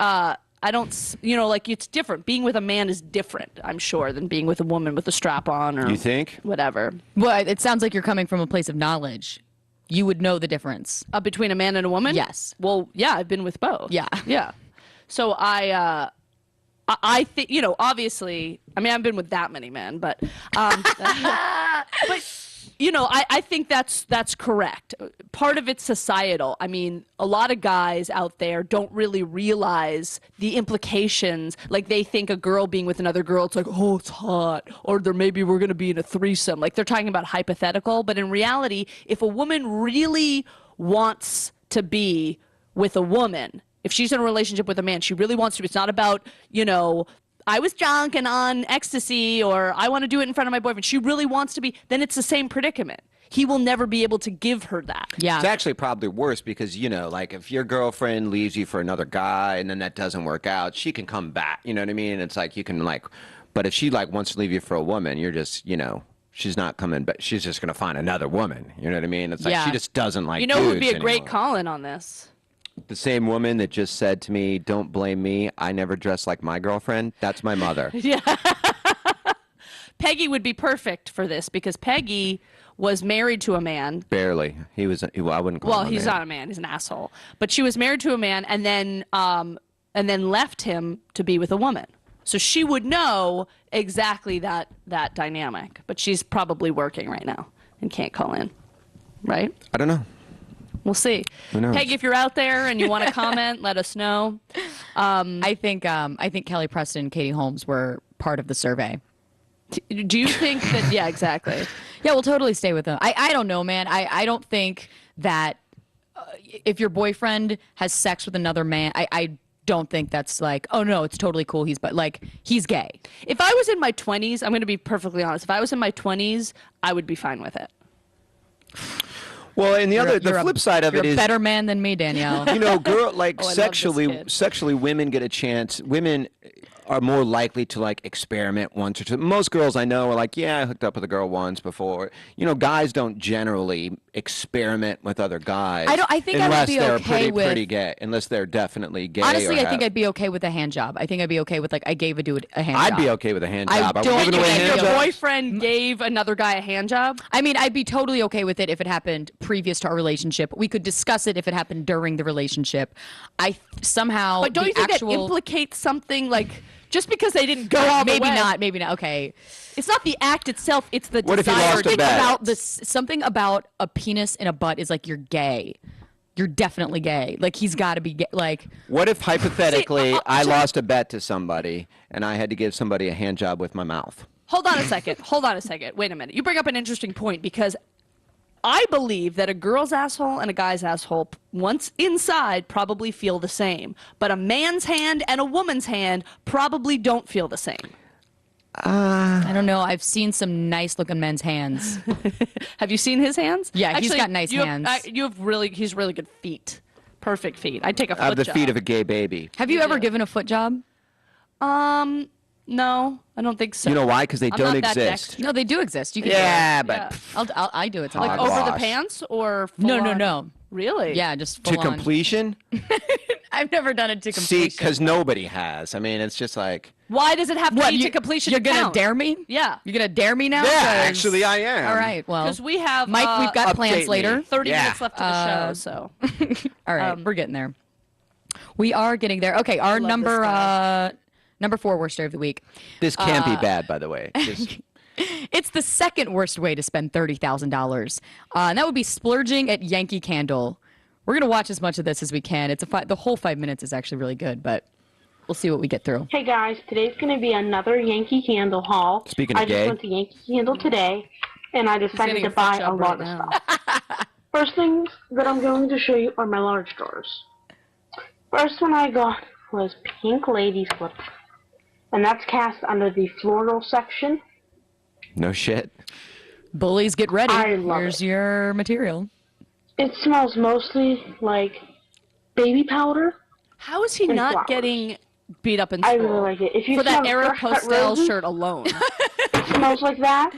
Like it's different. Being with a man is different, I'm sure, than being with a woman with a strap on or You think? whatever. Well, it sounds like you're coming from a place of knowledge. You would know the difference. Between a man and a woman? Yes. Well, yeah, I've been with both. Yeah. Yeah. So I think, obviously, I mean, I've been with that many men, but, I think that's correct. Part of it's societal. I mean, a lot of guys out there don't really realize the implications. Like they think a girl being with another girl, it's like, oh, it's hot. Or maybe we're going to be in a threesome. Like they're talking about hypothetical. But in reality, if a woman really wants to be with a woman, if she's in a relationship with a man, she really wants to. It's not about, I was drunk and on ecstasy or I want to do it in front of my boyfriend. She really wants to be, then it's the same predicament. He will never be able to give her that. Yeah. It's actually probably worse because, like if your girlfriend leaves you for another guy and then that doesn't work out, she can come back. You know what I mean? It's like you can but if she wants to leave you for a woman, you're just, she's not coming, but she's just going to find another woman. You know what I mean? It's like Yeah. she just doesn't like You know who would be a dudes great anymore. call-in on this? The same woman that just said to me, "Don't blame me. I never dress like my girlfriend." That's my mother. Peggy would be perfect for this because Peggy was married to a man. Barely. He was. Well, I wouldn't call Well, him a he's man. not a man; he's an asshole. But she was married to a man, and then left him to be with a woman. So she would know exactly that dynamic. But she's probably working right now and can't call in, right? I don't know. We'll see. Who knows? Peggy, if you're out there and you want to comment, let us know. I think Kelly Preston and Katie Holmes were part of the survey. Do you think that? Yeah, exactly. Yeah, we'll totally stay with them. I don't know, man. I don't think that if your boyfriend has sex with another man, I don't think that's like, oh no, it's totally cool. He's gay. If I was in my 20s, I'm going to be perfectly honest. If I was in my 20s, I would be fine with it. Well, and the flip side of you're it is a better man than me, Danielle. girl, like Oh, I love this kid. sexually, women get a chance. Women are more likely to like experiment once or two. Most girls I know are like, yeah, I hooked up with a girl once before. Guys don't generally experiment with other guys. I think I would unless be they're okay with- pretty gay, unless they're definitely gay. Honestly, or I think have- I'd be okay with a hand job. I think I'd be okay with I gave a dude a hand I'd job. be okay with a hand I job. Are we don't giving away think hand I'd be Your jobs? boyfriend gave another guy a hand job. I mean, I'd be totally okay with it if it happened previous to our relationship. We could discuss it if it happened during the relationship. Somehow, But don't you think that implicates something like just because they didn't go all the way? Maybe not. Okay. It's not the act itself; it's the What if he desire. lost a to bet? About this, something about a penis in a butt is like you're gay. You're definitely gay. Like he's got to be gay. Like What if hypothetically I so- lost a bet to somebody and I had to give somebody a hand job with my mouth? Hold on a second. Wait a minute. You bring up an interesting point because I believe that a girl's asshole and a guy's asshole, once inside, probably feel the same. But a man's hand and a woman's hand probably don't feel the same. I don't know. I've seen some nice looking men's hands. Have you seen his hands? Yeah, he's got nice hands. He's really good feet. Perfect feet. I'd take a I have foot the job. feet of a gay baby. Have you ever given a foot job? No, I don't think so. You know why? Because they I'm don't not that exist. dexterous. No, they do exist. You can Yeah, do but Yeah. it. I do it. Like, Sometimes. Over the Gosh. pants or full No, on? no. Really? Yeah, just to full on. completion? I've never done it to See, completion. because nobody has. I mean, it's just like. Why does it have to What, be you, to completion? You're to gonna count? dare me? Yeah. You're gonna dare me now? Yeah, 'Cause- actually, I am. All right. Well, Because we have Mike, we've got Update plans me. later. 30 Yeah. minutes left to the show, so. All right, we're getting there. We are getting there. Okay, our love number this guy. number 4 worst story of the week. This can't be bad, by the way. Just, It's the second worst way to spend $30,000, and that would be splurging at Yankee Candle. We're gonna watch as much of this as we can. It's the whole 5 minutes is actually really good, but we'll see what we get through. Hey guys, today's going to be another Yankee Candle haul. Speaking of I gay. just went to Yankee Candle today, and I decided getting to a foot buy a job lot right of now. stuff. First things that I'm going to show you are my large jars. First one I got was Pink Lady Slip, and that's cast under the floral section. no shit. Bullies, get ready. I love Here's it. your material. It smells mostly like baby powder. How is he And not flowers. getting beat up in I school? really like it. If you For that smell fresh cut Aeropostale roses, shirt alone. it smells like that,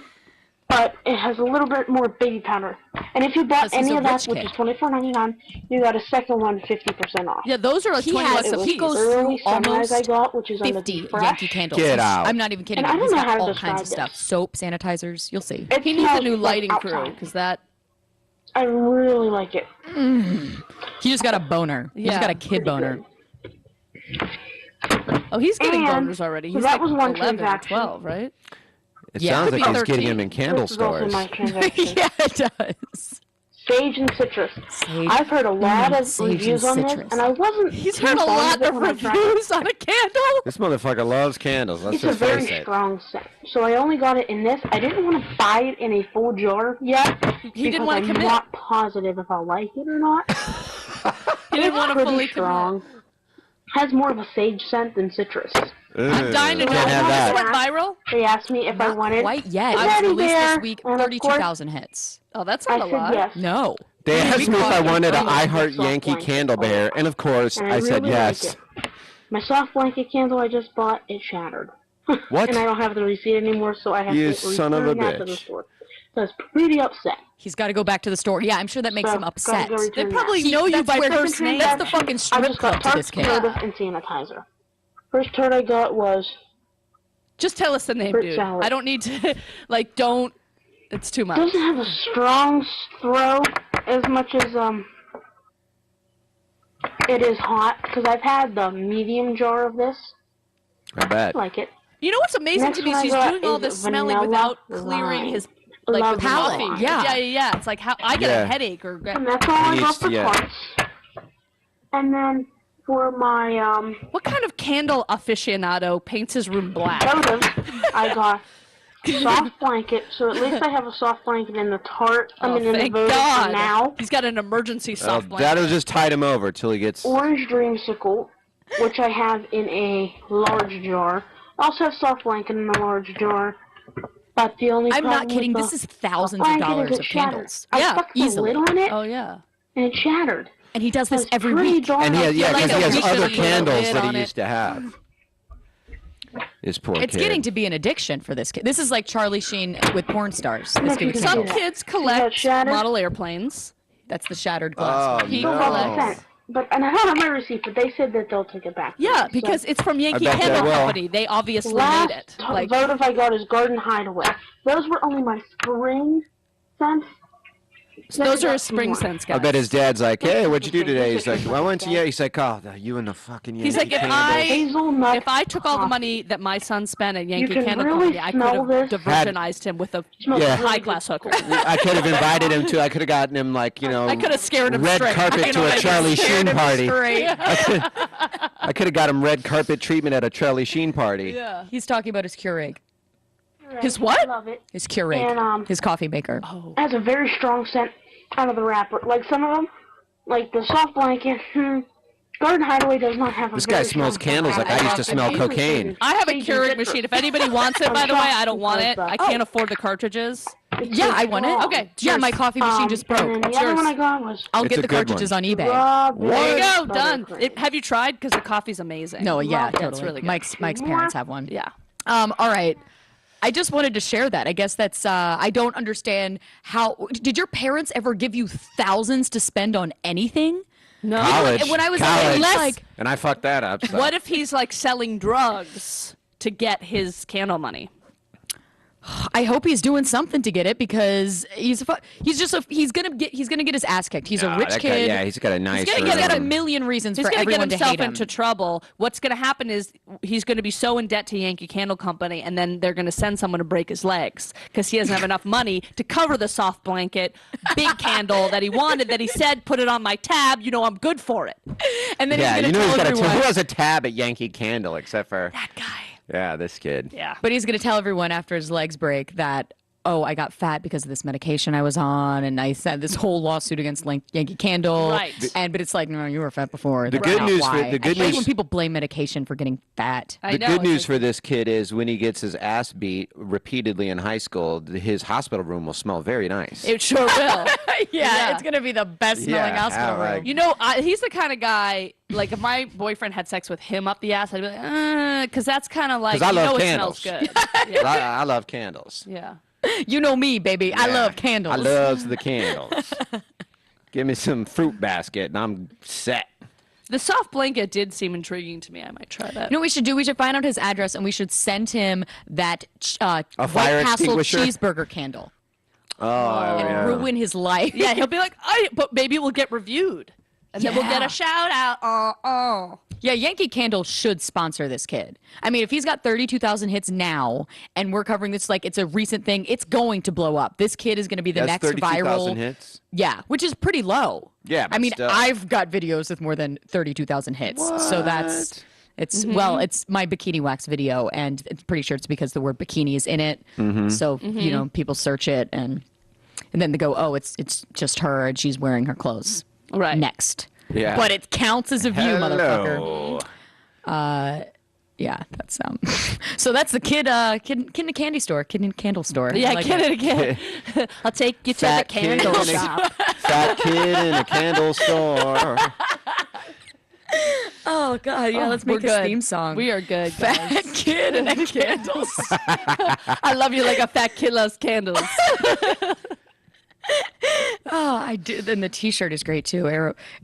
but it has a little bit more baby powder. And if you bought 'Cause he's any a of that, rich which kid. is $24.99, you got a second one 50% off. Yeah, those are like He 20 has- bucks It a was he piece. goes early through sunrise almost I got, which is under 50 the fresh. Yankee Candles. Get out. I'm not even kidding. And I you. don't He's know got how to all kinds of describe stuff. this. Soap, sanitizers. You'll see. It He needs a smells new like lighting crew outside. because that. I really like it. He just got a boner. He just Yeah. got a kid boner. Oh, he's getting And boners already. so He's that like was one 11 or transaction. 12, right? It Yeah. sounds Could like be he's getting 13. them in candle This is also stores. my transaction. Yeah, it does. Sage and citrus. Sage- I've heard a lot of sage and reviews on this, citrus. and I wasn't. He's too heard a fond lot it of when I tried it. reviews on a candle. This motherfucker loves candles. Let's It's a just very face it. strong scent, so I only got it in this. I didn't want to buy it in a full jar yet He didn't because want I'm to commit. not positive if I'll like it or not. He didn't want to Pretty fully strong. Has more of a sage scent than citrus. I'm dying to know. Can't have This that. went viral? They asked me if I Not wanted. quite yet. a It was teddy released bear, this week. and of 32,000 hits. Oh, that's I not a said lot. yes. No. They asked me if I wanted an I Heart Soft Yankee blanket. Candle Bear, and of course And I said really yes. like it. My soft blanket candle I just bought, it shattered. What? And I don't have the receipt anymore, so I have You to son of a return that to the bitch. store. So I was pretty upset. He's got to go back to the store. Yeah, I'm sure that makes So him I've upset. gotta go return They probably that. know you that's by where- first name. That's the fucking I strip just club got to Tarte this kid. soda and sanitizer. First turd I got was Just tell us the name, Fruit dude. salad. I don't need to, like, don't. It's too much. doesn't have a strong throw as much as it is hot because I've had the medium jar of this. I bet. I like it. You know what's amazing Next to me is one I he's got doing all is this smelling vanilla without clearing lime. his like Love with palate, coffee. yeah. yeah. It's like how I get Yeah. a headache or And that's all I got needs for to- yeah. parts. And for my what kind of candle aficionado paints his room black? sodas, I got soft blanket. So at least I have a soft blanket in the tart. I Oh, mean, in the thank Voda God! for now. He's got an emergency Oh, soft blanket. that'll just tide him over till he gets. Orange dreamsicle, which I have in a large jar. I also have soft blanket in a large jar. But the only I'm problem not kidding. with This the is thousands of blanket is dollars it of shattered. candles. I Yeah, stuck the easily. lid on it, Oh yeah. and it shattered. And he does this It's every pretty week. darn And he has, yeah, like because he a has week other of candles lid that on he it. used to have. This poor It's kid. getting to be an addiction for this kid. This is like Charlie Sheen with porn stars. This kid with Some Some candles. kids that collect shattered? model airplanes. That's the shattered glass. Oh, one. He Still got collects. the scent. But and I don't have my receipt, but they said that they'll take it back. Yeah, So, because it's from Yankee bet they Candle will. Company. They obviously last made it. Like, votive I got is Garden Hideaway. Those were only my spring scents. those are his spring scents, guys. I bet his dad's like, hey, what'd you do today? He's like, well, I went to, yeah. He's like, oh, you and the fucking Yankee He's like, candles. if I took all the money that my son spent at Yankee can Candle really Company, I smell could have this. diversionized him with a Yeah. high-class hooker. I could have invited him to, I could have gotten him, like, you know, I could have scared him red straight. carpet You to know a what I mean? Charlie Sheen party. Great. I could have got him red carpet treatment at a Charlie Sheen party. Yeah. He's talking about his Keurig. His what? I love it. His Keurig. And, His coffee maker. Oh. It has a very strong scent out of the wrapper. Like some of them, like the soft blanket. Garden Hideaway does not have a This very guy smells strong candles scent. like I used to It's smell usually cocaine. I have a Big Keurig Dipper. machine. If anybody wants it, by the way, I don't want it. I can't afford the cartridges. It's Yeah, so I want it. strong. Okay, Yeah, cheers. my coffee machine just broke. And then the It's other yours. one I got was I'll It's get a the good cartridges one. on eBay. There you go, Buttercream. done. Have you tried? Because the coffee's amazing. No, yeah, It's totally. really good. Mike's parents have one. Yeah. All right. I just wanted to share that. I guess that's, I don't understand how, did your parents ever give you thousands to spend on anything? No. College. And when I was college. like, And I fucked that up. So. What if he's like selling drugs to get his candle money? I hope he's doing something to get it because he's gonna get his ass kicked. He's a Ah, rich that guy- kid. yeah, he's got a nice He's got a room. million reasons He's for going to get everyone to himself hate him. into trouble. What's going to happen is he's going to be so in debt to Yankee Candle Company, and then they're going to send someone to break his legs because he doesn't have enough money to cover the soft blanket, big candle that he wanted, that he said, put it on my tab. You know, I'm good for it. And then Yeah, he's you gonna know he's tell got a everyone. who has a tab at Yankee Candle except for That guy. yeah, this kid. Yeah. But he's going to tell everyone after his legs break that, oh, I got fat because of this medication I was on, and I said this whole lawsuit against Yankee Candle. Right. But it's like, no, you were fat before. The That's good not news for- why. the good I hate news- when people blame medication for getting fat. I The know, good it's news like- for this kid is when he gets his ass beat repeatedly in high school, his hospital room will smell very nice. It sure will. Yeah, it's going to be the best smelling Yeah, hospital like- room. You know, he's the kind of guy, like, if my boyfriend had sex with him up the ass, I'd be like, because that's kind of like, 'Cause I you love know candles. it smells good. I love candles. Yeah. You know me, baby. I Yeah. love candles. I love the candles. Give me some fruit basket and I'm set. The soft blanket did seem intriguing to me. I might try that. You know what we should do? We should find out his address and we should send him that A White fire Castle extinguisher? cheeseburger candle Oh, and yeah. ruin his life. Yeah, he'll be like, but maybe we'll get reviewed. And then we'll get Yeah. a shout out. Yeah, Yankee Candle should sponsor this kid. I mean, if he's got 32,000 hits now and we're covering this like it's a recent thing, it's going to blow up. This kid is going to be the That's next 32,000 viral. hits. Yeah, which is pretty low. Yeah, I but mean, still. I've got videos with more than 32,000 hits. So it's well, it's my bikini wax video, and it's pretty sure it's because the word bikini is in it. So you know, people search it and then they go, oh, it's just her and she's wearing her clothes. Right. Next. Yeah. But it counts as a view, motherfucker. Hello. Yeah, that's so that's the kid in the candy store, kid in the candle store. Yeah, I like get it. it again. I'll take you to the Fat kid candle in a- shop. Fat kid in a candle store. Oh god, yeah, let's We're make this good. theme song. We are good, guys. Fat kid in a candle store. I love you like a fat kid loves candles. Oh, I do. Then the T-shirt is great too.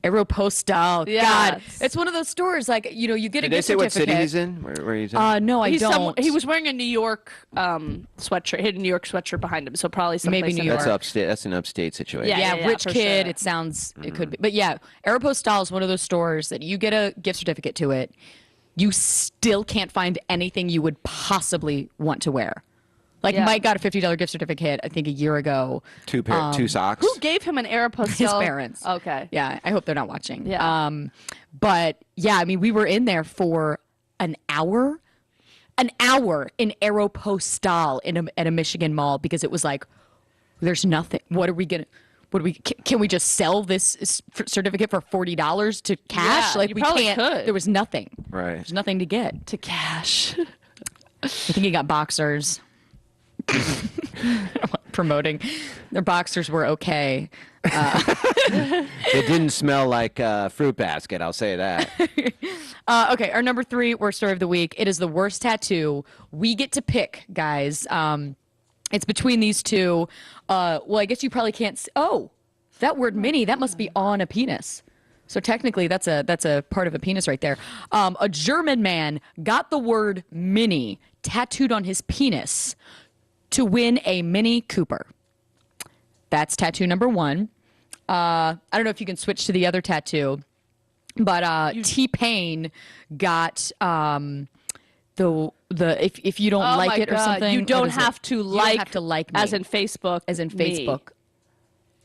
Aeropostale. Yeah, God, it's- it's one of those stores like you know you get Did a they gift say what certificate. city he's in? Where he's in? No, I don't. He was wearing a New York sweatshirt. He had a New York sweatshirt behind him, so probably someplace Maybe New in York. That's upstate. That's an upstate situation. yeah, yeah, rich for kid. sure. It sounds it could be, but yeah, Aeropostale is one of those stores that you get a gift certificate to it. You still can't find anything you would possibly want to wear. Like Yeah. Mike got a $50 gift certificate, I think a year ago. Two socks. Who gave him an Aeropostale? His parents. Okay. Yeah, I hope they're not watching. Yeah. But yeah, I mean, we were in there for an hour in Aeropostale at a Michigan mall because it was like, there's nothing. Can we just sell this certificate for $40 to cash? Yeah, Like you we probably can't. could. There was nothing. Right. There's nothing to get. To cash. I think he got boxers. Promoting their boxers were okay. It didn't smell like fruit basket. I'll say that. Okay, our number 3 worst story of the week. It is the worst tattoo. We get to pick, guys. It's between these two. Well, I guess you probably can't. Oh, that word "mini" that must be on a penis. So technically, that's a part of a penis right there. A German man got the word "mini" tattooed on his penis to win a Mini Cooper. That's tattoo number 1. I don't know if you can switch to the other tattoo, but T-Pain got if you don't like it or something. You don't have to like. You don't have to like me. As in Facebook. Facebook.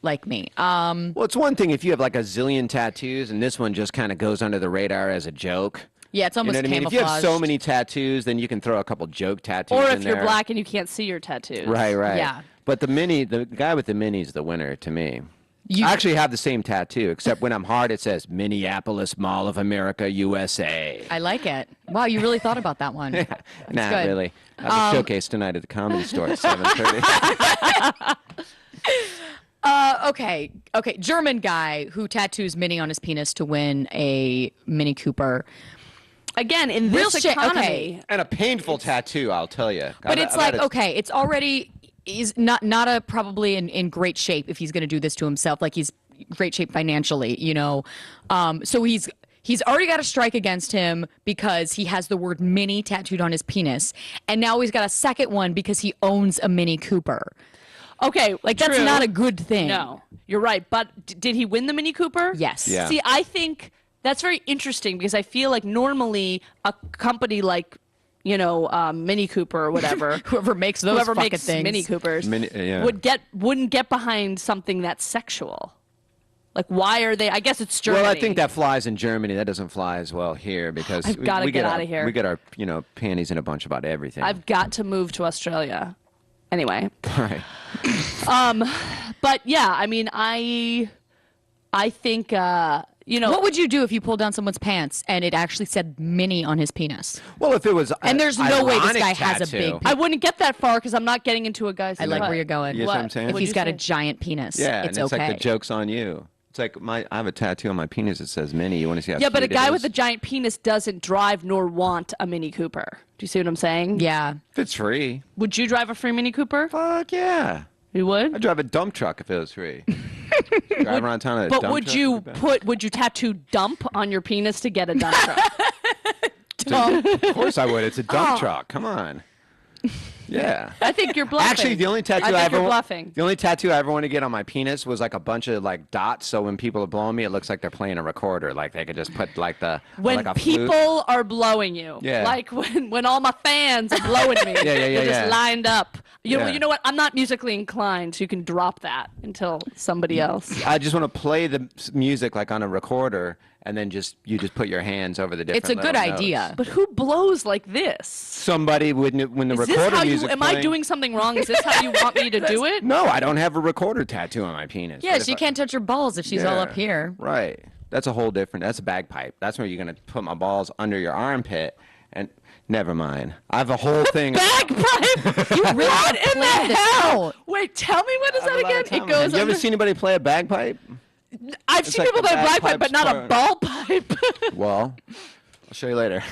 Like me. Well, it's one thing if you have like a zillion tattoos and this one just kind of goes under the radar as a joke. Yeah, it's You almost know what I mean? If you have so many tattoos, then you can throw a couple joke tattoos Or in if you're there. black and you can't see your tattoos. Right. Yeah. But the guy with the mini is the winner to me. I actually have the same tattoo, except when I'm hard, it says Minneapolis Mall of America, USA. I like it. Wow, you really thought about that one. That's Nah, good. really. I have a showcase tonight at the Comedy Store at 7:30. Okay. German guy who tattoos Mini on his penis to win a Mini Cooper. Again, in Real this shit, economy. okay. And a painful tattoo, I'll tell you. But it's like, okay, it's already he's not probably in great shape if he's going to do this to himself. Like he's great shape financially, you know. So he's already got a strike against him because he has the word Mini tattooed on his penis, and now he's got a second one because he owns a Mini Cooper. Okay, Like that's true. not a good thing. No, you're right. But did he win the Mini Cooper? Yes. Yeah. See, I think that's very interesting because I feel like normally a company like, Mini Cooper or whatever, Whoever makes those whoever fucking makes things. Mini Coopers yeah. wouldn't get behind something that's sexual. Like, why are they? I guess it's Germany. Well, I think that flies in Germany. That doesn't fly as well here because I've gotta get outta here. We get our panties in a bunch about everything. I've got to move to Australia. Anyway. Right. But yeah, I mean, I think What would you do if you pulled down someone's pants and it actually said Mini on his penis? Well, if it was And there's no way this ironic guy has a tattoo. big penis. I wouldn't get that far because I'm not getting into a guy's. I like butt. where you're going. You see what I'm saying? If What'd he's you got a say? giant penis, Yeah, it's and it's okay. like the joke's on you. It's like I have a tattoo on my penis that says Mini. You want to see how Yeah, but a cute it guy is? with a giant penis doesn't drive nor want a Mini Cooper. Do you see what I'm saying? Yeah. If it's free, Would you drive a free Mini Cooper? fuck yeah. You would. I'd drive a dump truck if it was free. Drive around town in a But dump would truck you would be bad. would you tattoo dump on your penis to get a dump truck? Of course I would. It's a dump truck. Come on. Yeah. I think you're bluffing. Actually, the only tattoo I think ever you're bluffing. The only tattoo I ever want to get on my penis was like a bunch of like dots. So when people are blowing me, it looks like they're playing a recorder. Like they could just put like When like a flute. people are blowing you, Yeah. like when all my fans are blowing me, yeah, they're just yeah. lined up. Yeah. You know what? I'm not musically inclined, so you can drop that until somebody else. I just want to play the music like on a recorder, and then you just put your hands over the different. It's a good little idea. notes. But who blows like this? Somebody when the Is this recorder how music. am I doing something wrong? Is this how you want me to do it? No, I don't have a recorder tattoo on my penis. Yeah, But if she I- can't touch her balls if she's all Yeah, up here. Right. That's a whole different. That's a bagpipe. That's where you're gonna put my balls under your armpit. And never mind. I have a whole thing. Bagpipe. You really What have in the planned this hell? out. Wait, tell me what is I have that a lot again? of time It on goes. hand. You ever under- seen anybody play a bagpipe? I've It's seen like people the play bagpipe, bagpipe's but not a part. ball pipe. Well, I'll show you later.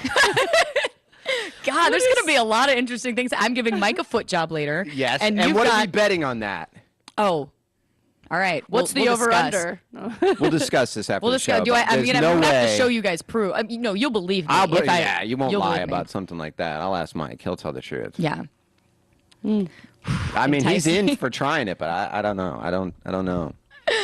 God, there's going to be a lot of interesting things. I'm giving Mike a foot job later. Yes. And, And you've what are we got... betting on that? Oh. All right. What's we'll the discuss. over/under? We'll discuss this after We'll the discuss. show. Do I, but I'm there's going to no have to way- show you guys proof. No, you'll believe me. I'll if I, yeah, you won't you'll lie believe me. about something like that. I'll ask Mike. He'll tell the truth. Yeah. I mean, he's Enticing. in for trying it, but I don't know. I don't know.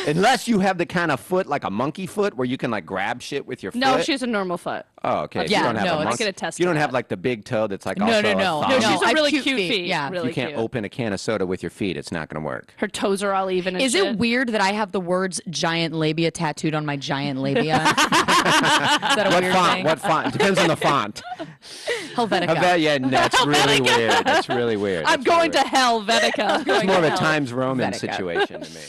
Unless you have the kind of foot like a monkey foot where you can like grab shit with your foot. No, she's a normal foot. Oh, okay. If Yeah, you don't have no, a I monkey. can attest You to don't have that. like the big toe that's like No, also no, a no. thumb. No, No, she's I a have really cute cute feet. feet. Yeah. Really You can't cute. open a can of soda with your feet. It's not going to work. Her toes are all even. And Is shit. it weird that I have the words giant labia tattooed on my giant labia? Is that a What weird font? thing? What font? Depends on the font. Helvetica. I bet, yeah, that's really weird. That's really weird. I'm That's really going to weird. Helvetica. It's more of a hell. Times Roman Helvetica. situation to me.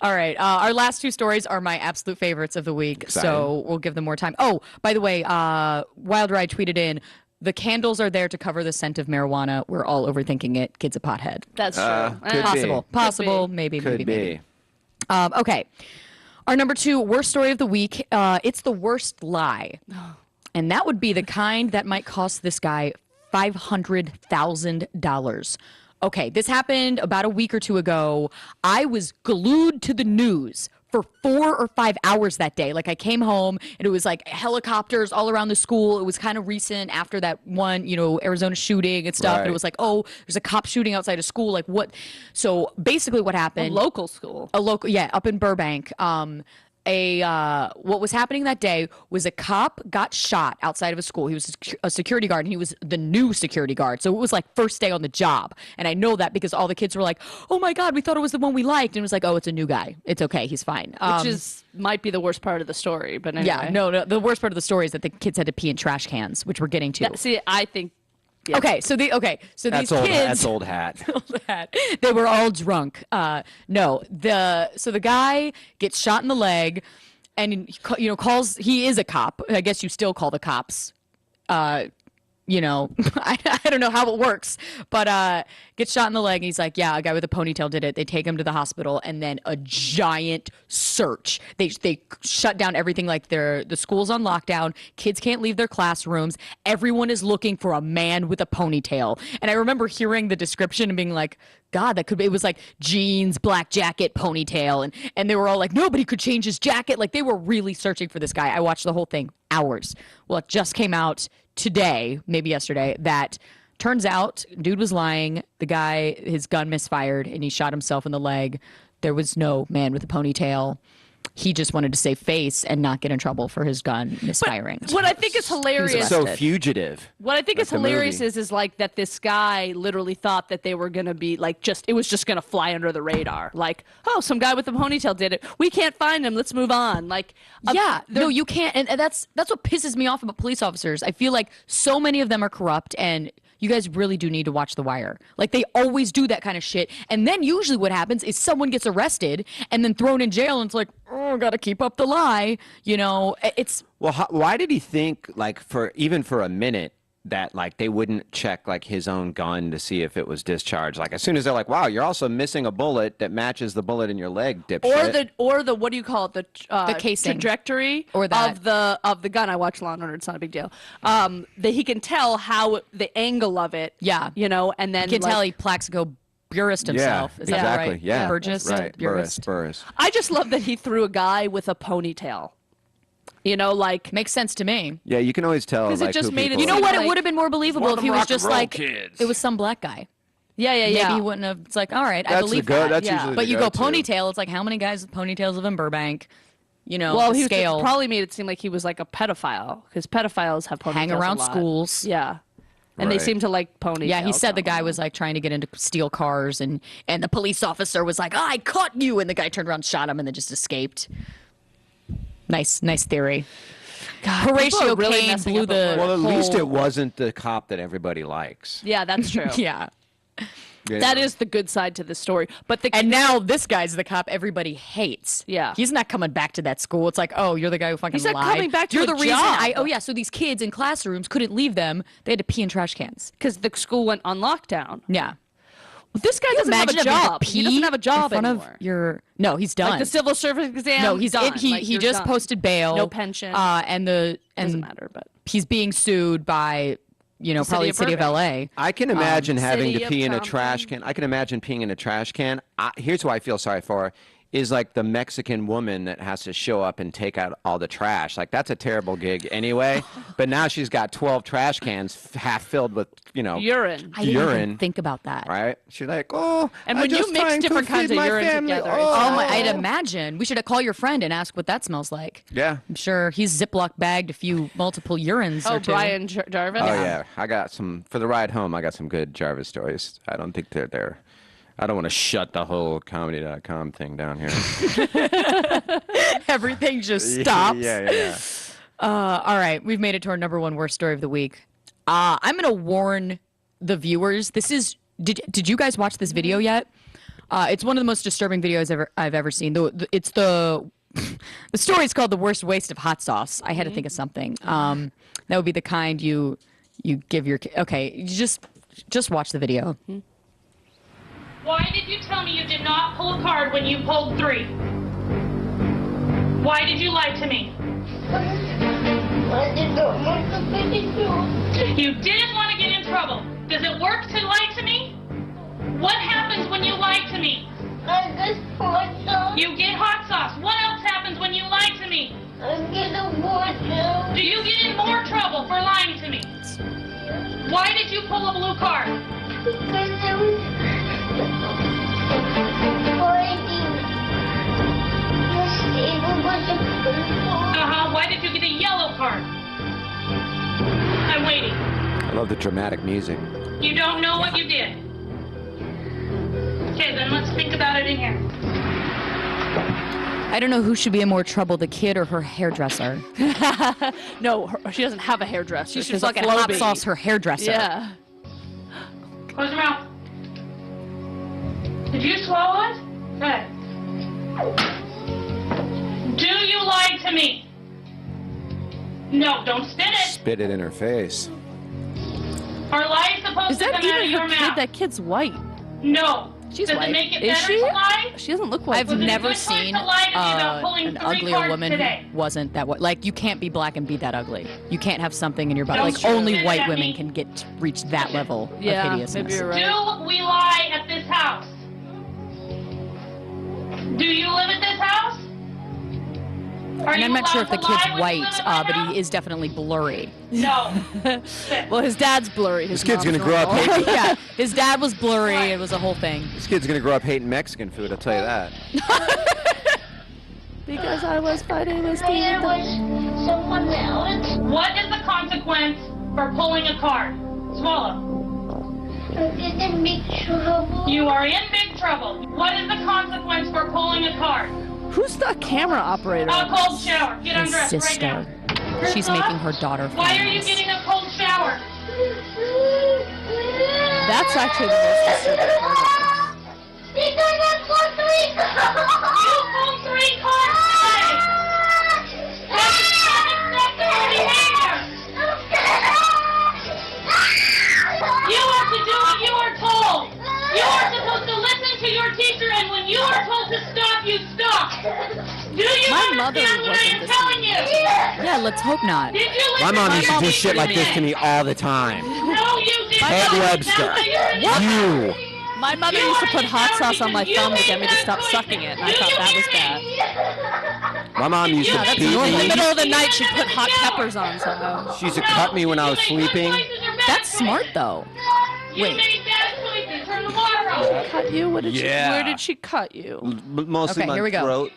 All right. Our last two stories are my absolute favorites of the week, so Exciting. we'll give them more time. Oh, by the way, Wild Ride tweeted in, the candles are there to cover the scent of marijuana. We're all overthinking it. Kid's a pothead. That's true. Could be. Possible. be. Maybe. Could maybe. be. Okay. Our number 2 worst story of the week. It's the worst lie. And that would be the kind that might cost this guy $500,000. Okay, this happened about a week or 2 ago. I was glued to the news for 4 or 5 hours that day. Like I came home and it was like helicopters all around the school. It was kind of recent after that one, Arizona shooting and stuff. Right. And it was like, oh, there's a cop shooting outside a school. Like what? So basically what happened. A local school. Up in Burbank. What was happening that day was a cop got shot outside of a school. He was a security guard, and he was the new security guard. So it was like first day on the job. And I know that because all the kids were like, oh my God, we thought it was the one we liked. And it was like, oh, it's a new guy. It's okay. He's fine. Which might be the worst part of the story. But anyway. Yeah, no, the worst part of the story is that the kids had to pee in trash cans, which we're getting to. See, I think. Yeah. Okay, so these That's kids. That's old hat. They were all drunk. So the guy gets shot in the leg, and calls. He is a cop. I guess you still call the cops. I don't know how it works, but gets shot in the leg. And he's like, yeah, a guy with a ponytail did it. They take him to the hospital, and then a giant search. They shut down everything. Like the school's on lockdown. Kids can't leave their classrooms. Everyone is looking for a man with a ponytail. And I remember hearing the description and being like, God, that could be. It was like jeans, black jacket, ponytail, and they were all like, nobody could change his jacket. Like they were really searching for this guy. I watched the whole thing, hours. Well, it just came out today, maybe yesterday, that turns out dude was lying. The guy, his gun misfired and he shot himself in the leg. There was no man with a ponytail. He just wanted to save face and not get in trouble for his gun misfiring. What I think is hilarious. So fugitive. What I think is the hilarious movie. is like that this guy literally thought that they were going to be like it was just going to fly under the radar. Like, oh, some guy with a ponytail did it. We can't find him. Let's move on. Like, no, you can't. And that's what pisses me off about police officers. I feel like so many of them are corrupt, and you guys really do need to watch The Wire. Like they always do that kind of shit. And then usually what happens is someone gets arrested and then thrown in jail, and it's like, oh, gotta keep up the lie. It's Well, why did he think like even for a minute that like they wouldn't check like his own gun to see if it was discharged? Like as soon as they're like, wow, you're also missing a bullet that matches the bullet in your leg, dipshit. or the what do you call it, the casing. trajectory Or that. of the gun. I watch Law and Order. It's not a big deal. That he can tell how the angle of it. Yeah. And then you can tell he Plaxico Burist himself. Yeah, Is that exactly. right? Yeah, Burgess. right. Burist. Burris. I just love that he threw a guy with a ponytail. Like Makes sense to me. Yeah, you can always tell. 'Cause it like, just who made it people You know are. what? like- It would have been more believable if he was just like it was some black guy. yeah. Maybe he wouldn't have. It's like, all right, I That's believe the go. that. That's yeah. usually But the you go go-to. ponytail. It's like how many guys with ponytails live in Burbank? Well, he scale. probably made it seem like he was like a pedophile because pedophiles have ponytails Hang around a lot. schools. Yeah. And they Right. seem to like ponytails. Yeah, he said the guy I don't was like trying to get into steal cars, and the police officer was like, I caught you, and the guy turned around, shot him, and then just escaped. Nice theory. people Horatio are really Kane messing blew up the. at Well, at least whole- it wasn't the cop that everybody likes. know. Yeah, that's true. Yeah. You That know? is the good side to the story. But And now this guy's the cop everybody hates. Yeah. He's not coming back to that school. It's like, oh, you're the guy who fucking He's not lied. coming back to You're a the reason. job. So these kids in classrooms couldn't leave them. They had to pee in trash cans. because the school went on lockdown. Yeah. This guy doesn't have a Imagine having to job. pee He doesn't have a job in front anymore. of your. No, he's done. Like the civil service exam. no, he's done. he Like, he you're just done. posted bail. No pension. And Doesn't matter, but he's being sued by probably the city of Burbank. LA. I can imagine having City to of pee in a Compton. trash can. I can imagine peeing in a trash can. Here's who I feel sorry for. Is like the Mexican woman that has to show up and take out all the trash. Like that's a terrible gig anyway. But now she's got 12 trash cans half filled with, urine. I didn't urine. even think about that. right? She's like, oh, And I'm when you just mix trying to different kinds feed of my urine family. together, Oh, Oh my! I'd imagine we should call your friend and ask what that smells like. Yeah. I'm sure he's Ziploc bagged multiple urines. Oh, or two. Brian Jarvis. Oh yeah, I got some for the ride home. I got some good Jarvis stories. I don't think they're there. I don't want to shut the whole comedy.com thing down here. Everything just stops. Yeah. All right, we've made it to our number one worst story of the week. I'm gonna warn the viewers. This is. Did you guys watch this video yet? It's one of the most disturbing videos I've ever seen. It's the story is called "The Worst Waste of Hot Sauce." I had to think of something. That would be the kind you you give your okay. You just watch the video. Why did you tell me you did not pull a card when you pulled 3? Why did you lie to me? I did not want to get in trouble. You didn't want to get in trouble. Does it work to lie to me? What happens when you lie to me? I get hot sauce. You get hot sauce. What else happens when you lie to me? I get a water. Do you get in more trouble for lying to me? Why did you pull a blue card? Because I was fighting. Stable was a blue card. Why did you get a yellow card? I'm waiting. I love the dramatic music. You don't know what you did. Okay, then let's think about it in here. I don't know who should be in more trouble, the kid or her hairdresser. No, she doesn't have a hairdresser. She should She's a fucking hot Flowbee. sauce her hairdresser. Yeah. Close your mouth. Did you swallow it? Good. Do you lie to me? No, don't spit it. Spit it in her face. Are lies supposed Is to that come out of even your her kid? mouth? That kid's white. No. She's Does white. it make it Is better she? to lie? She doesn't look white. I've Was it a never good choice seen to lie to me about pulling an 3 uglier cards woman today? who wasn't that white. Like, you can't be black and be that ugly. You can't have something in your body. Don't Like, shoot only it white at women me. can reach that level Yeah, of hideousness. maybe you're right. Do we lie at this house? Do you live at this house? Are And you I'm not sure if allowed the to lie kid's when you white, live at my but house? he is definitely blurry. No. Well, his dad's blurry. His This kid's mom's gonna grow up normal. hating. Yeah, his dad was blurry. It was a whole thing. This kid's gonna grow up hating Mexican food. I'll tell you that. Because I was fighting with There Steve. was someone else. What is the consequence for pulling a card? Swallow. I get in big trouble. You are in big trouble. What is the consequence for pulling a card? Who's the camera operator? A cold shower. Get His undressed right sister. now. She's making her daughter Why are you famous. getting a cold shower? That's actually the most disturbing part. Because I pulled 3 cards. You pulled 3 cards today. That is unacceptable behavior. You are to do what you are told. You are supposed to listen to your teacher, and when you are told to stop, you stop. Do you My mother understand what I wasn't am listening. telling you? Yeah, let's hope not. Did you listen My mom to used to your do teacher shit like this to today? me all the time. No, you did Ted not. Webster. That's why you're in You. My mother used to put hot sauce on my thumb to get me to stop sucking it, and I thought that was bad. My mom used to beat In the me. middle of the night, she'd put hot peppers on somehow. She used to cut me when I was sleeping. That's smart, though. You Wait. made bad choices. Turn the water off. Cut you? What did Yeah. Where did she cut you? Mostly Okay, my here we go. throat.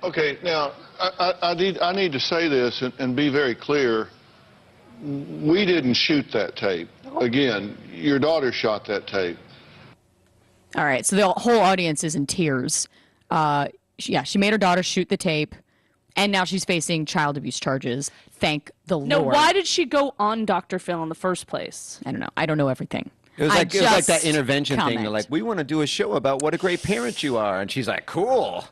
Okay, now I need to say this and be very clear. We didn't shoot that tape. Again, your daughter shot that tape. All right, so the whole audience is in tears. She made her daughter shoot the tape, and now she's facing child abuse charges. Thank the No, Lord. why did she go on Dr. Phil in the first place? I don't know. I don't know everything. It was I like that just intervention thing. comment. They're like, we want to do a show about what a great parent you are, and she's like, cool.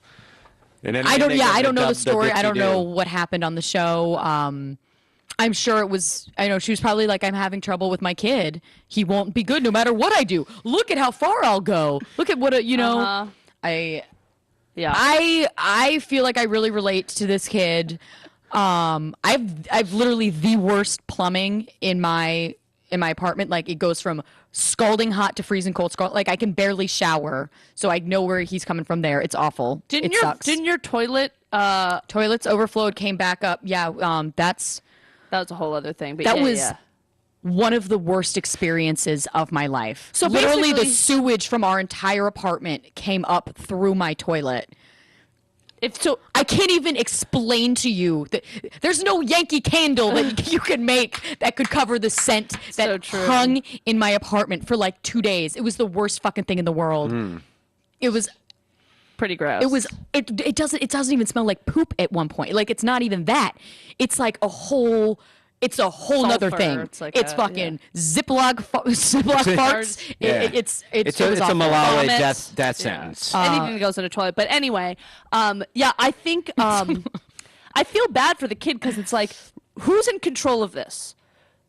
And then I don't. they Yeah, go I don't know the dub- story. I don't dipsy-do. know what happened on the show. I'm sure it was. I know she was probably like, I'm having trouble with my kid. He won't be good no matter what I do. Look at how far I'll go. Look at what a, you know. Uh-huh. Yeah. I feel like I really relate to this kid. I've literally the worst plumbing in my apartment. Like, it goes from scalding hot to freezing cold. Like, I can barely shower, so I know where he's coming from there. It's awful. It sucks. Didn't your toilet Toilets overflowed, came back up. Yeah, that was a whole other thing. But that yeah, was yeah. one of the worst experiences of my life. So literally, the basically- sewage from our entire apartment came up through my toilet. I can't even explain to you that there's no Yankee candle that you could make that could cover the scent that So true. hung in my apartment for like 2 days. It was the worst fucking thing in the world. It was pretty gross. it doesn't even smell like poop at one point. Like, it's not even that. It's like a whole nother Sulfur. thing. It's like fucking Ziploc farts. Yeah. It's It's it was a awful. Malala Vomit. death Yeah. sentence. Anything that goes in a toilet. But anyway, I think I feel bad for the kid because it's like, who's in control of this?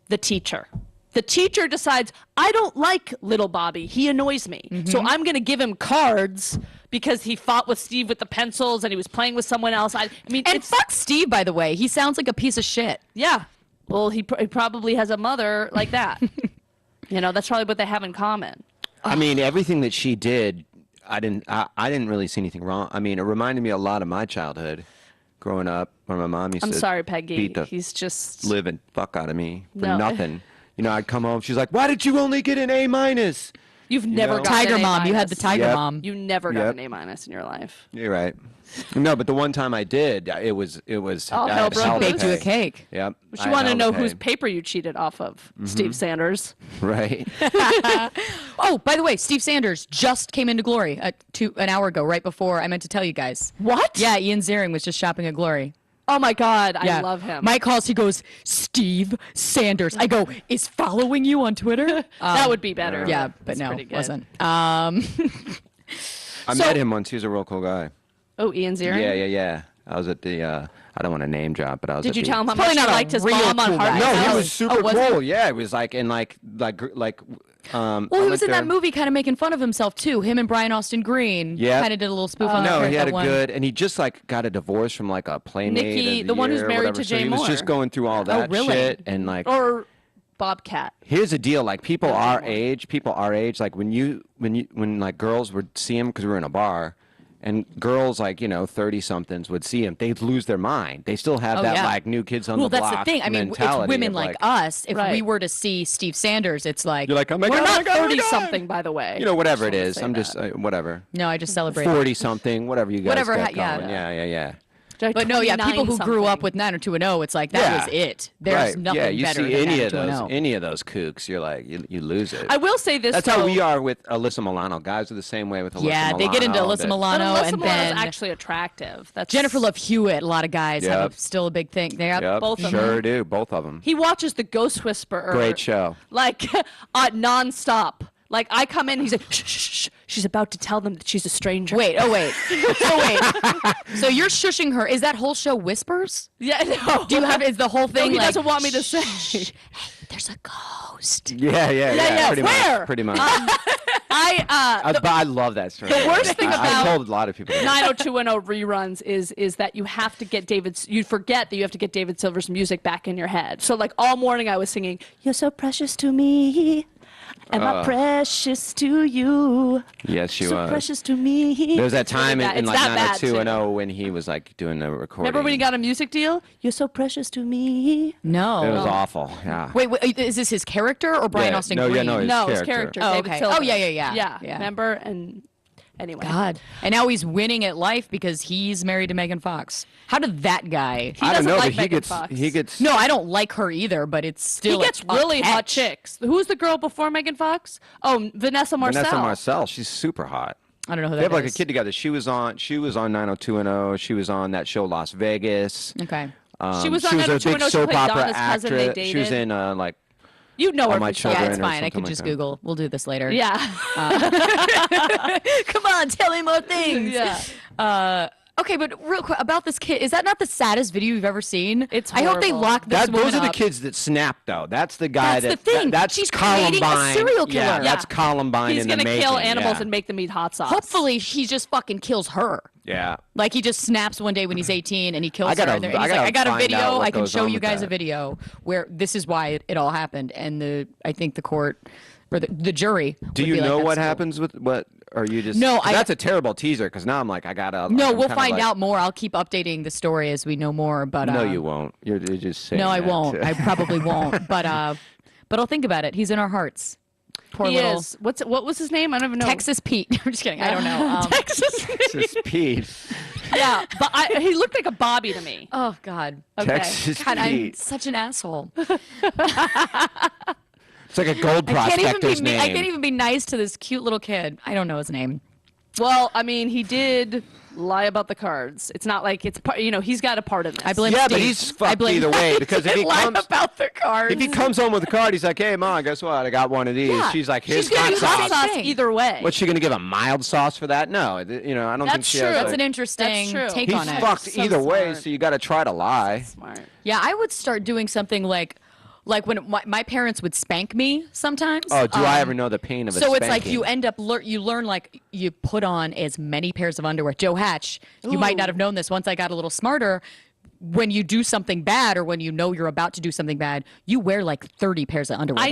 The teacher. The teacher decides, I don't like little Bobby. He annoys me. So I'm going to give him cards because he fought with Steve with the pencils and he was playing with someone else. I mean, And fuck Steve, by the way. He sounds like a piece of shit. yeah. Well, he probably has a mother like that. That's probably what they have in common. I mean, everything that she did, I didn't really see anything wrong. I mean, it reminded me a lot of my childhood growing up when my mom used I'm to sorry, Peggy. beat the He's just living fuck out of me for No. nothing. I'd come home. She's like, "Why did you only get an A-?" You've never know? gotten Tiger an mom. You had A-. the tiger Yep. mom. You never got Yep. an A- in your life. You're right. No, but the one time I did, it was. All I hell had broke hell to Baked you a pay. cake. Yep. She I had wanted to hell know pay. whose paper you cheated off of, Steve Sanders. Right. Oh, by the way, Steve Sanders just came into Glory an hour ago, right before I meant to tell you guys. What? Yeah, Ian Ziering was just shopping at Glory. Oh my God, Yeah. I love him. Mike calls, he goes, Steve Sanders. I go, is following you on Twitter? that would be better. Yeah, but That's no, pretty good. wasn't. I met him once. He was a real cool guy. Oh, Ian Ziering? Yeah. I was at the. I don't want to name drop, but I was. Did at you the, tell him how Probably much not you a liked his real mom on cool Heart? guy. No, he Oh, was super was he? cool. Yeah, it was like in like. Well, he was in that movie kind of making fun of himself, too. Him and Brian Austin Green Yeah. kind of did a little spoof on No, that he had a one. good, and he just like got a divorce from like a playmate. Nikki, of the one who's year or married whatever. to So Jay he was just Moore. going through all that really? shit, and like. Or Bobcat. Here's the deal: like people our age, like when like girls would see him because we were in a bar, and girls like 30-somethings would see him, they'd lose their mind. They still have Oh, that yeah. like New Kids on Well, the that's Block the thing. I mean, it's mentality women of, like us. If Right. we were to see Steve Sanders, it's like, You're like, oh my We're god, oh my not god, oh my 30 God. something, by the way. Whatever it Just wanna is. say I'm just that. whatever. no, I just celebrate. 40-something, whatever you guys Whatever, got yeah. going. Yeah. But no, yeah, people who grew up with 90210, it's like, that was it. There's right. nothing Yeah, you better see than any of 90210. any of those kooks, you're like, you lose it. I will say this. That's how though. we are with Alyssa Milano. Guys are the same way with Alyssa Yeah, Milano. they get into Alyssa that- Milano, But Alyssa and Milano's then actually attractive. That's Jennifer Love Hewitt. A lot of guys have Yep. still a big thing. They have Yep, both of sure them. do. Both of them. He watches The Ghost Whisperer. Great show. Like nonstop. Like I come in, he's like, shh, shh, shh. She's about to tell them that she's a stranger. Wait. So you're shushing her. Is that whole show whispers? Yeah, no. Do you have? Is the whole No, thing? he like, doesn't want me to say. "Shh, hey, there's a ghost. Yeah. Pretty where? much. Pretty much. I But I love that story. The worst thing I about told a lot of people. that. 90210 reruns is that you have to get you forget that you have to get David Silver's music back in your head. So like all morning I was singing, "You're so precious to me, and my precious to you." Yes, you So was. precious to me. There was that time in It's like that bad, 90210 when he was like doing the recording. Remember when he got a music deal? You're so precious to me. No. It was awful. Yeah. Wait, is this his character or Brian Yeah, Austin no, yeah, Green? no, No, his character. character. Oh, David okay. Silver. Oh, yeah. Yeah. Remember? And anyway. God. And now he's winning at life because he's married to Megan Fox. How did that guy? I don't doesn't know, like but Megan Fox. he gets. No, I don't like her either, but it's still He gets a really hot catch. chicks. Who's the girl before Megan Fox? Oh, Vanessa Marcel. Vanessa Marcel. She's super hot. I don't know who They that have like a is. kid together. She was on 90210. She was on that show Las Vegas. Okay. She was on a big 90210. She soap played opera Donna's cousin. They actress. She was dated. in like You know All her. My for sure. Children. Yeah, it's or fine. I something can like just that. Google. We'll do this later. Yeah. Come on, tell me more things. Yeah. Okay, but real quick about this kid, is that not the saddest video you've ever seen? It's I hope they horrible. lock this woman Those are the up. kids that snap, though. That's the guy That's the thing. that's She's creating a Columbine. serial killer. Yeah, Yeah. that's Columbine He's in the gonna making. kill animals yeah. and make them eat hot sauce. Hopefully, he just fucking kills her. Yeah. Like he just snaps one day when he's 18 and he kills I gotta- her. And he's I like, gotta I got a find out video. what I can goes show on you with guys that. a video where this is why it all happened. And I think the court or the jury. Do would you be like, know "That's what cool." happens with what? Or you just No, 'cause that's a terrible teaser because now I'm like I gotta. No, I'm we'll kinda find like, out more. I'll keep updating the story as we know more. But No, you won't. You're just saying. No, I that. won't. I probably won't. But I'll think about it. He's in our hearts. Poor He little is. What was his name? I don't even know. Texas Pete. I'm just kidding. I don't know. Texas. Texas Pete. Yeah, but he looked like a Bobby to me. Oh God. Okay. Texas God, I'm Pete. such an asshole. It's like a gold I prospector's name. can't even be nice to this cute little kid. I don't know his name. Well, I mean, he did lie about the cards. It's not like it's he's got a part in this. I blame Yeah, Steve. but he's I fucked blame either way because if he lie comes about the cards. if he comes home with a card, he's like, "Hey, Mom, guess what? I got one of these." Yeah. She's like, "Here's She's gonna hot use hot sauce." sauce either way. What's she gonna give a mild sauce for that? No, I don't think That's she true. has. That's like- an interesting That's true. take He's on it. fucked So either way, smart. so you got to try to lie. Smart. Yeah, I would start doing something like like when my parents would spank me sometimes. Oh, do I ever know the pain of a So spanking? it's like you end up you learn like you put on as many pairs of underwear. Joe Hatch, you might not have known this. Once I got a little smarter, when you do something bad or when you know you're about to do something bad, you wear like 30 pairs of underwear. I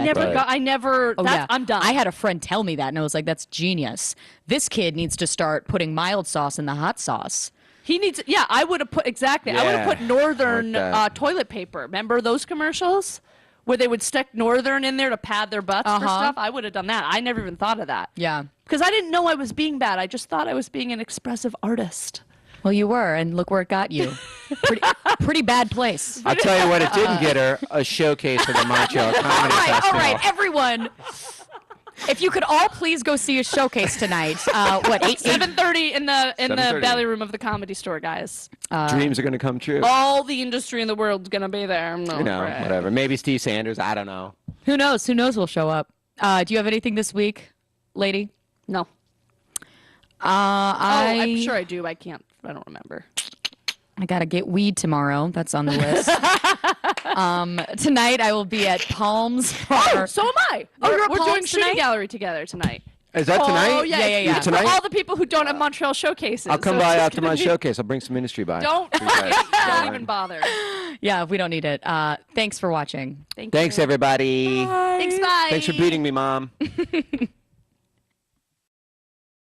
never. Oh, yeah. I'm done. I had a friend tell me that, and I was like, "That's genius. This kid needs to start putting mild sauce in the hot sauce." He needs. Yeah, I would have put exactly. I would have put Northern like that. toilet paper. Remember those commercials where they would stick Northern in there to pad their butts for stuff? I would have done that. I never even thought of that. Yeah. Because I didn't know I was being bad. I just thought I was being an expressive artist. Well, you were, and look where it got you. Pretty bad place. I'll tell you what, it didn't get her a showcase for the Montreal Comedy Festival. All right, everyone. If you could all please go see a showcase tonight. What, 7:30 in the 7:30. belly room of the Comedy Store, guys. Dreams are going to come true. All the industry in the world's gonna be there. You know, whatever. Maybe Steve Sanders. I don't know. Who knows? Who knows will show up. Do you have anything this week, lady? No. I'm sure I do. I can't. I don't remember. I got to get weed tomorrow. That's on the list. Tonight I will be at Palms. So am I. You're at We're doing Palms shooting tonight? gallery together tonight. Is that tonight? Oh, yeah. Yeah. Tonight? For all the people who don't have Montreal showcases. I'll come so by it's out to gonna my be- showcase. I'll bring some industry by. Don't even bother. Yeah, we don't need it. Thanks for watching. Thanks, everybody. Thanks, bye. Thanks for beating me, Mom.